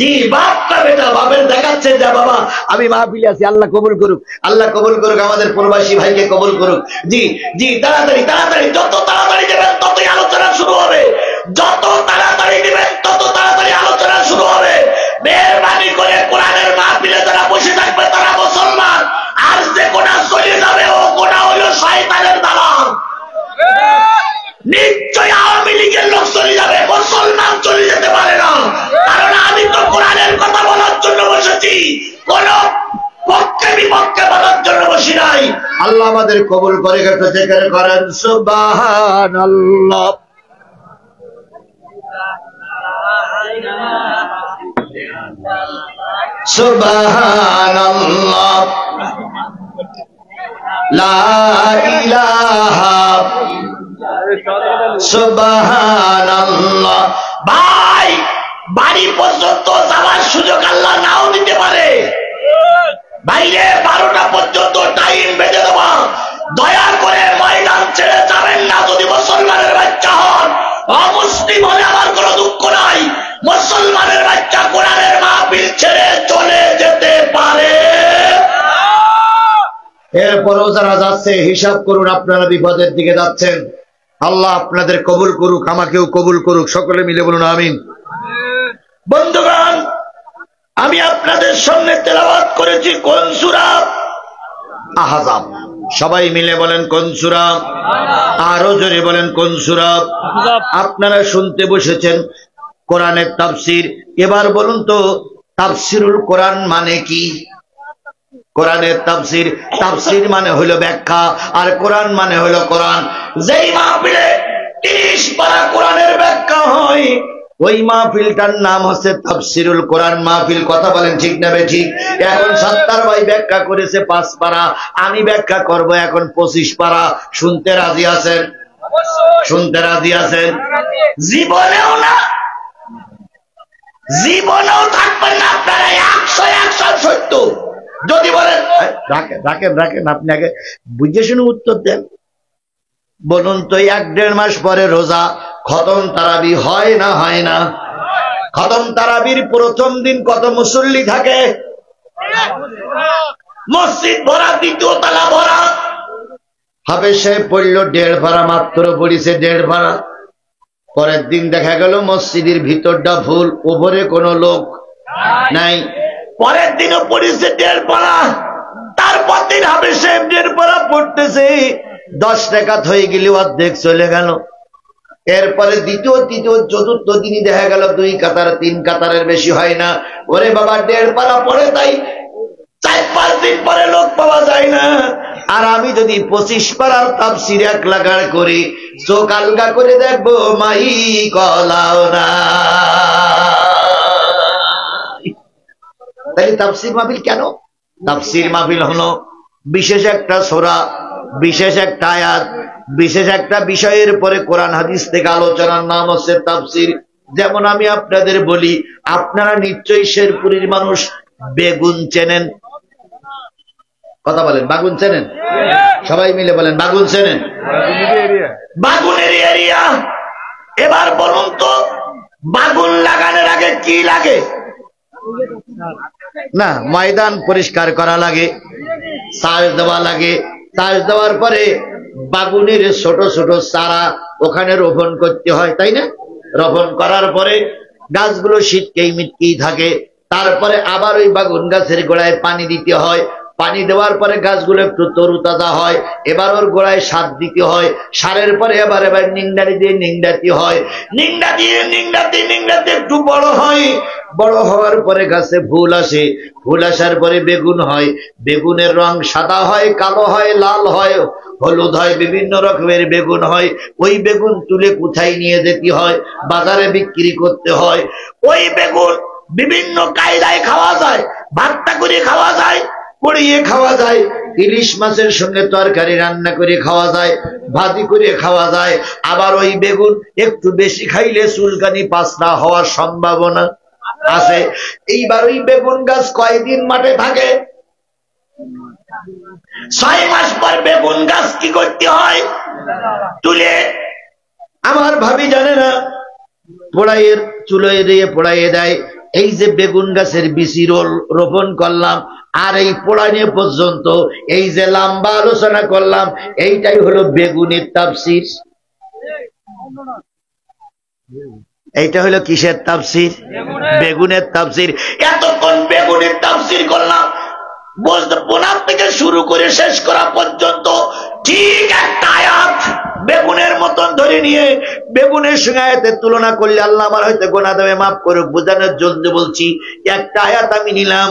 B: জি বাপ কা বেটা, বাপের দেখাচ্ছে যা বাবা আমি মাহফিলে আছি। আল্লাহ কবুল করুক, আল্লাহ কবুল করুক, আমাদের প্রবাসী ভাইকে কবুল করুক। জি জি, তাড়াতাড়ি তাড়াতাড়ি, যত তাড়াতাড়ি দেবেন ততই আলোচনা শুরু হবে, যত তাড়াতাড়ি দেবেন তত তাড়াতাড়ি আলোচনা শুরু হবে। মেহরবানি করে কোরআনের মাহফিলে যারা বসে থাকবে তারা মুসলমান, আর যে কোনা চলে যাবে ও কোনা হলো শয়তানের দালাল। নিশ্চয় আওয়ামী লীগের লোক চলে যাবে, মুসলমান চলে যেতে পারে না, কারণ আমি তো কোরআনের কথা বলার জন্য বসেছি, কোন পক্ষে বিপক্ষে বলার জন্য বসি নাই। আল্লাহ আমাদের কবুল করে গেছে, যেখানে করেন সুবহানাল্লাহ। সুবহানাল্লাহ, লা ইলাহা সুবহানাল্লাহ। ভাই, বাড়ি পর্যন্ত যাওয়ার সুযোগ আল্লাহ নাও দিতে পারে, বাইরে 12টা পর্যন্ত টাইম বেঁধে দেওয়া। দয়া করে ময়দান ছেড়ে যাবেন না, যদি মুসলমানের বাচ্চা হন। অমুসলিম হলে আমার কোনো দুঃখ নাই, মুসলমানের বাচ্চা কোরআনের মাহফিল ছেড়ে চলে যেতে পারে। এরপরও যারা যাচ্ছে হিসাব করুন, আপনারা বিপদের দিকে যাচ্ছেন। আল্লাহ আপনাদের কবুল করুক, আমাকেও কবুল করুক, সকলে মিলে বলুন আমিন। বন্ধুগণ, আমি আপনাদের সামনে তেলাওয়াত করেছি কোন সূরা? আহজাব। সবাই মিলে বলেন কোন সূরা? আরো জোরে বলেন কোন সূরা? আপনারা শুনতে বসেছেন কোরআনের তাফসীর। এবার বলুন তো, তাফসীরুল কোরআন মানে কি? কোরআনের তাফসীর, তাফসীর মানে হলো ব্যাখ্যা, আর কোরআন মানে হলো কোরআন। যেই মাহফিলে 30 পারা কোরআনের ব্যাখ্যা হয়, ওই মাহফিলটার নাম হচ্ছে তাফসীরুল কোরআন মাহফিল। কথা বলেন ঠিক না বেঠিক? এখন ৭০ ভাই ব্যাখ্যা করেছে 5 পারা, আমি ব্যাখ্যা করব এখন 25 পারা। শুনতে রাজি আছেন? শুনতে রাজি আছেন? জীবনেও না, জীবনেও থাকবেন না আপনারা 100 সত্য। যদি বলেন রাখেন রাখেন রাখেন, আপনি আগে বুঝে শুনে উত্তর দেন। বলুন তো, 1-1.5 মাস পরে রোজা, খতম তারাবি হয় না হয় না? খতম তারাবির প্রথম দিন কত মুসল্লি থাকে? মসজিদ ভরা, দ্বিতীয় তালা ভরা। হাফেজ সাহেব পড়ল 1.5 পারা, মাত্র পড়িছে 1.5 পারা। পরের দিন দেখা গেল মসজিদের ভিতরটা ফুল, উপরে কোনো লোক নাই। পরের দিনও পড়িছে 1.5 পারা। তারপর দিন হাফেজ সাহেব 1.5 পারা পড়তেছে, 10 রাকাত হয়ে গেল, অর্ধেক চলে গেল। এরপরে দ্বিতীয়, তৃতীয়, চতুর্থ দিনই দেখা গেল 2 কাতার, 3 কাতারের বেশি হয় না। ওরে বাবা, 1.5 পারা পড়ে, তাই 4-5 দিন পরে লোক পাওয়া যায় না। আর আমি যদি 25 পারার তাফসীর 1 লাগার করি, চোখ আলগা করে দেখবো মাই কলাও না। তাহলে তাফসীর মাহফিল কেন? তাফসীর মাহফিল হলো বিশেষ একটা সূরা, বিশেষ একটা আয়াত, বিশেষ একটা বিষয়ের পরে কোরআন হাদিস থেকে আলোচনার নাম হচ্ছে তাফসীর। যেমন আমি আপনাদের বলি, আপনারা নিশ্চয়ই শেরপুরের মানুষ বেগুন চেনেন। কথা বলেন, বাগুন চেনেন? সবাই মিলে বলেন বাগুন চেনেন? বাগুনের এরিয়া। এবার বলুন তো,
A: বাগুন লাগানোর আগে কি লাগে?
B: না, ময়দান পরিষ্কার করা লাগে, চাষ দেওয়া লাগে। চাষ দেওয়ার পরে বাগুনের ছোট ছোট চারা ওখানে রোপণ করতে হয়, তাই না? রোপণ করার পরে গাছগুলো শীতকেই মিটকেই থাকে। তারপরে আবার ওই বাগুন গাছের গোড়ায় পানি দিতে হয়। পানি দেওয়ার পরে গাছগুলো একটু তরুতাজা হয়। এবার ওর গোড়ায় সার দিতে হয়। সারের পরে এবার নিংড়ানি দিয়ে নিংড়াতে হয়। নিংড়াতে একটু বড় হয়। বড় হওয়ার পরে গাছে ফুল আসে। ফুল আসার পরে বেগুন হয়। বেগুনের রং সাদা হয়, কালো হয়, লাল হয়, হলুদ হয়, বিভিন্ন রকমের বেগুন হয়। ওই বেগুন তুলে কোথায় নিয়ে যেতে হয়? বাজারে বিক্রি করতে হয়।
A: ওই বেগুন বিভিন্ন কায়দায় খাওয়া যায়। ভর্তা করে খাওয়া যায়,
B: পুড়িয়ে খাওয়া যায়, ইলিশ মাছের সঙ্গে তরকারি রান্না করে খাওয়া যায়, ভাজি করে খাওয়া যায়। আবার ওই বেগুন একটু বেশি খাইলে চুলকানি পাতলা হওয়ার সম্ভাবনা আছে। এইবার ওই বেগুন গাছ কয়দিন মাঠে থাকে?
A: 6 মাস পর বেগুন গাছ কি করতে হয়? তুলে
B: আমার ভাবি জানে না, পোড়াইয়ের চুলোয় দিয়ে পোড়াইয়ে দেয়। এই যে বেগুন গাছের বিচি রোপণ করলাম আর এই পোড়ানো পর্যন্ত এই যে লম্বা আলোচনা করলাম, এইটাই হলো বেগুনের তাফসীর। এইটা হলো কিসের তাফসীর? বেগুনের তাফসীর।
A: এতক্ষণ বেগুনের তাফসীর করলাম, বোনা থেকে শুরু করে শেষ করা পর্যন্ত ঠিক একটা আয়াত বেগুনের মতন ধরে নিয়ে
B: বেগুনের সঙ্গে আয়াতের তুলনা করলে আল্লাহ আমার হয়তো গোনা দেবে, মাফ করুক, বোঝানোর জন্য বলছি। একটা আয়াত আমি নিলাম,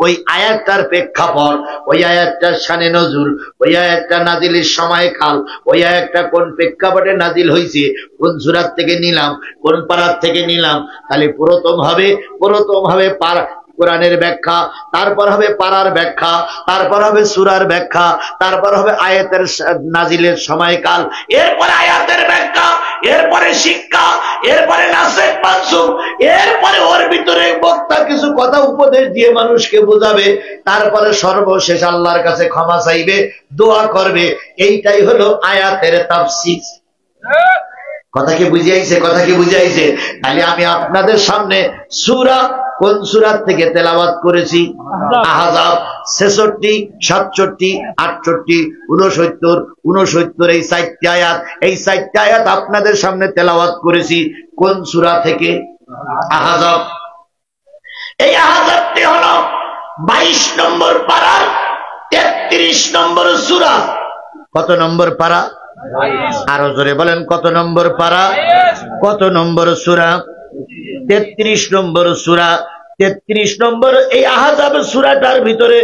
B: ওই আয়াতটার প্রেক্ষাপট, ওই আয়াতটার শানে নজুল, ওই আয়াতটা নাজিলের সময়কাল, ওই আয়াতটা কোন প্রেক্ষাপটে নাজিল হয়েছে, কোন সূরা থেকে নিলাম, কোন পারার থেকে নিলাম, তাহলে প্রথম হবে কোরআনের ব্যাখ্যা, তারপর হবে পারার ব্যাখ্যা, তারপর হবে সূরার ব্যাখ্যা, তারপর হবে আয়াতের নাজিলের সময়কাল,
A: এরপরে আয়াতের ব্যাখ্যা, এরপরে শিক্ষা, এরপরে নাসেখ মানসুখ, এরপরে ওর ভিতরে
B: বক্তা কিছু কথা উপদেশ দিয়ে মানুষকে বোঝাবে, তারপরে সর্বশেষ আল্লাহর কাছে ক্ষমা চাইবে, দোয়া করবে। এইটাই হলো আয়াতের তাফসীর। কথা কি বুঝাইছে? কথা কি বুঝাইছে? তাহলে আমি আপনাদের সামনে সূরা, কোন সূরা থেকে তেলাওয়াত করেছি? আহজাব 66, 67, 68, 69, 69 এই 4টি আয়াত। এই 4টি আয়াত আপনাদের সামনে তেলাওয়াত করেছি। কোন সূরা থেকে? আহজাব।
A: এই আহজাবটি হলো 22 নম্বর পারার 33 নম্বর সূরা।
B: কত নম্বর পারা? আরো জোরে বলেন, কত নম্বর পারা? কত নম্বর সূরা? 33 নম্বর সূরা। 33 নম্বর এই আহজাব সূরাটার ভিতরে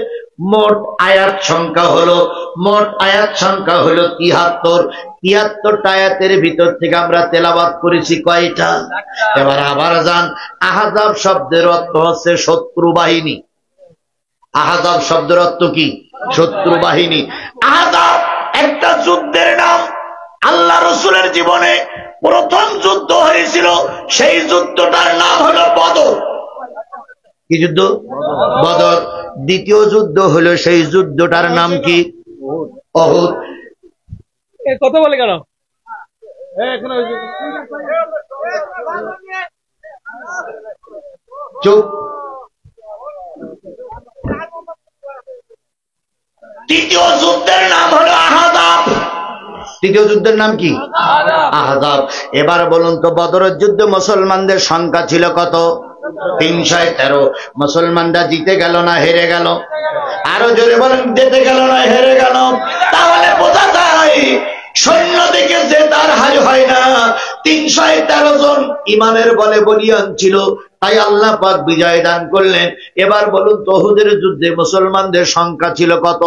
B: মোট আয়াত সংখ্যা হলো 73টা আয়াতের ভিতর থেকে আমরা তেলাওয়াত করেছি কয়টা? এবার আবার যান, আহজাব শব্দের অর্থ হচ্ছে শত্রু বাহিনী। আহজাব শব্দের অর্থ কি? শত্রু বাহিনী।
A: আহজাব একটা যুদ্ধের নাম। আল্লাহ রাসূলের জীবনে প্রথম যুদ্ধ হয়েছিল, সেই যুদ্ধটার নাম হলো বদর।
B: কি যুদ্ধ? বদর। দ্বিতীয় যুদ্ধ হলো, সেই যুদ্ধটার নাম কি? উহুদ।
C: কথা বলে কেন?
B: চুপ।
A: তৃতীয় যুদ্ধের নাম হলো আহজাব।
B: তৃতীয় যুদ্ধের নাম কি? আহজাব। এবার বলুন তো, বদরের যুদ্ধে মুসলমানদের সংখ্যা ছিল কত? 313। মুসলমানরা জিতে গেল না হেরে গেল? আরো জোরে বলেন, জিতে গেল না হেরে গেল?
A: তাহলে বোঝা যায় সৈন্য দিকে যে তার হার হয় না। 313 জন
B: ইমানের বলে বলিয়ান ছিল, তাই আল্লাহ পাক বিজয় দান করলেন। এবার বলুন তো, উহুদের যুদ্ধে মুসলমানদের সংখ্যা ছিল কত?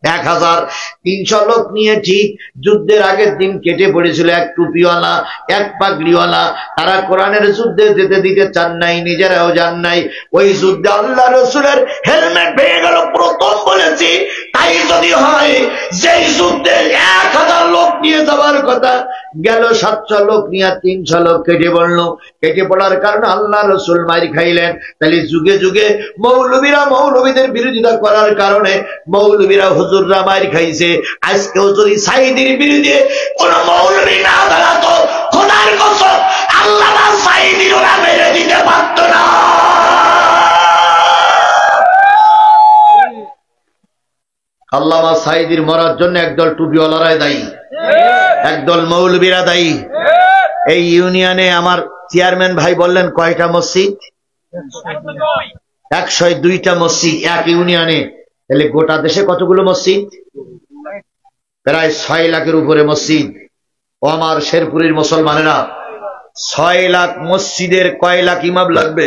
B: 1300 লোক নিয়ে ঠিক যুদ্ধের আগের দিন কেটে পড়েছিল এক টুপিওয়ালা, এক পাগড়িওয়ালা। তারা কোরআনের যুদ্ধে যেতে দিতে চান নাই, নিজেরাও যান নাই। ওই যুদ্ধে আল্লাহ রাসূলের
A: হেলমেট ভেঙে গেল। প্রথম বলেছি, তাই যদি হয় যেই যুদ্ধে 1000 লোক নিয়ে যাওয়ার কথা,
B: গেল 700 লোক নিয়ে 300 লোক কেটে পড়ল। কেটে পড়ার কারণে আল্লাহ রাসূল মার খাইলেন। তাহলে যুগে যুগে মৌলবীরা মৌলবীদের বিরোধিতা করার কারণে মৌলবীরা হুজুররা মার খাইছে। আজকেও যদি সাইদির বিরুদ্ধে কোন মৌলবী না দাঁড়াতো, খোদার কসম
A: আল্লামা সাঈদীর ওরা মেরে দিতে পারত না।
B: আল্লামা সাঈদীর মরার জন্য একদল টুপিওয়ালারাই দায়ী, একদল মৌলবীরা দায়ী। এই ইউনিয়নে আমার চেয়ারম্যান ভাই বললেন কয়টা মসজিদ? 102টা মসজিদ এক ইউনিয়নে। তাহলে গোটা দেশে কতগুলো মসজিদ? প্রায় 6 লাখের উপরে মসজিদ। ও আমার শেরপুরের মুসলমানেরা, 6 লাখ মসজিদের কয় লাখ ইমাম লাগবে?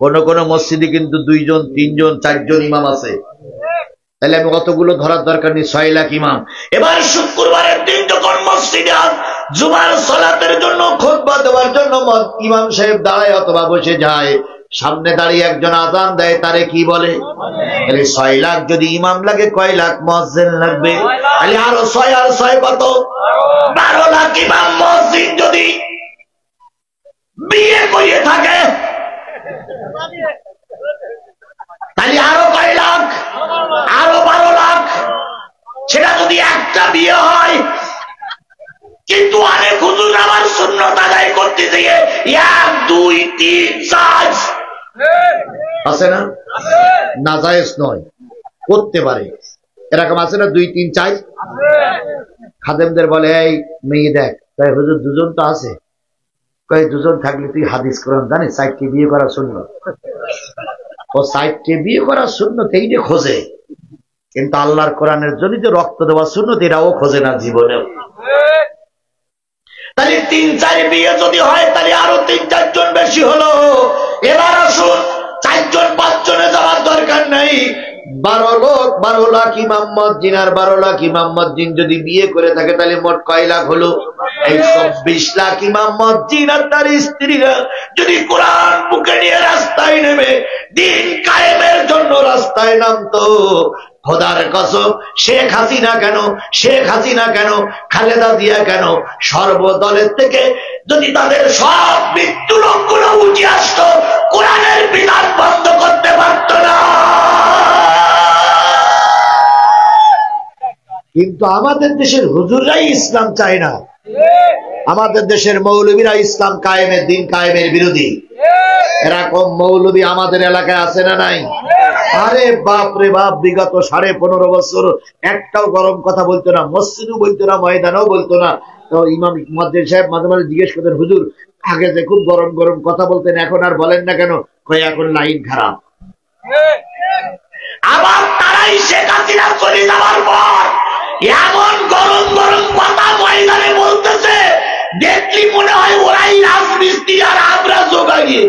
B: কোন কোন মসজিদে কিন্তু 2 জন 3 জন 4 জন ইমাম আছে। তাহলে আমি অতগুলো ধরার দরকার নেই, 6 লাখ ইমাম।
A: এবার শুক্রবারের দিন যখন মসজিদে জুমার সালাতের জন্য খুতবা দেওয়ার জন্য
B: ইমাম সাহেব দাঁড়ায় অথবা বসে যায়, সামনে দাঁড়িয়ে একজন আযান দেয়, তারে কি বলে? তাহলে 6 লাখ যদি ইমাম লাগে কয় লাখ মুয়াজ্জিন লাগবে?
A: তাহলে আরো 6 আর 6 কত? 12 লাখ ইমাম মসজিদ যদি বিয়ে করিয়ে থাকে তাহলে আরো কয় লাখ? আরো 12 লাখ। সেটা যদি একটা বিয়ে হয়, কিন্তু অনেক হুজুর আমার সুন্নত আদায় করতে গিয়ে 1 2 3 4
B: আছে না? নাজায়েজ নয়, করতে পারে, এরকম আছে না? 2 3 4 খাদেমদের বলে এই মেয়ে দেখ, তাই হুজুর 2 জন তো আছে। কয় 2 জন থাকলে তুই হাদিস কোরআন জানিস 4টি বিয়ে করা সুন্নাত? ও 4টি বিয়ে করা সুন্নাত এইটা খোঁজে, কিন্তু আল্লাহর কোরআনের জন্য যে রক্ত দেওয়া সুন্নাত এটাও খোঁজে না জীবনেও।
A: তাহলে 3 4 বিয়ে যদি হয় তাহলে আরো 3 4 জন বেশি হলো। এবার আসুন 4 জন 5 জনে যাওয়ার দরকার নেই।
B: 12 লাখ ইমাম মসজিদ আর 12 লাখ ইমাম মসজিদ যদি বিয়ে করে থাকে তাহলে মোট কয় লাখ হলো?
A: এই 24 লাখ ইমাম মসজিদ আর তার স্ত্রীরা যদি কোরআন বুকে নিয়ে রাস্তায় নেমে দিন কায়েমের জন্য রাস্তায় নামতো, খোদার কসম শেখ হাসিনা কেন, শেখ হাসিনা কেন, খালেদা জিয়া কেন, সর্বদলের থেকে যদি তাদের সব মৃত্যু লোকগুলো উঠে আসতো, কোরআনের বিধান বন্ধ করতে পারত না।
B: কিন্তু আমাদের দেশের হুজুররাই ইসলাম চায় না। আমাদের দেশের মৌলবীরা ইসলাম কায়েমের, দিন কায়েমের বিরোধী। এরকম মৌলবী আমাদের এলাকায় আছে না নাই? আরে বাপ রে বাপ, বিগত 15.5 বছর একটাও গরম কথা বলতো না, মসজিদও বলতো না, ময়দানেও বলতো না। তো ইমাম মুয়াজ্জিন সাহেব মাঝে মাঝে জিজ্ঞেস করতেন, হুজুর আগে যে খুব গরম গরম কথা বলতেন এখন আর বলেন না কেন? কই এখন লাইন খারাপ।
A: আবার তারাই শেখ হাসিনা চলে যাওয়ার পর এমন গরম গরম কথা ময়দানে বলতেছে, দেখলি মনে হয় ওরাই রাজমিস্ত্রি আর আমরা জোগাড়িয়ে।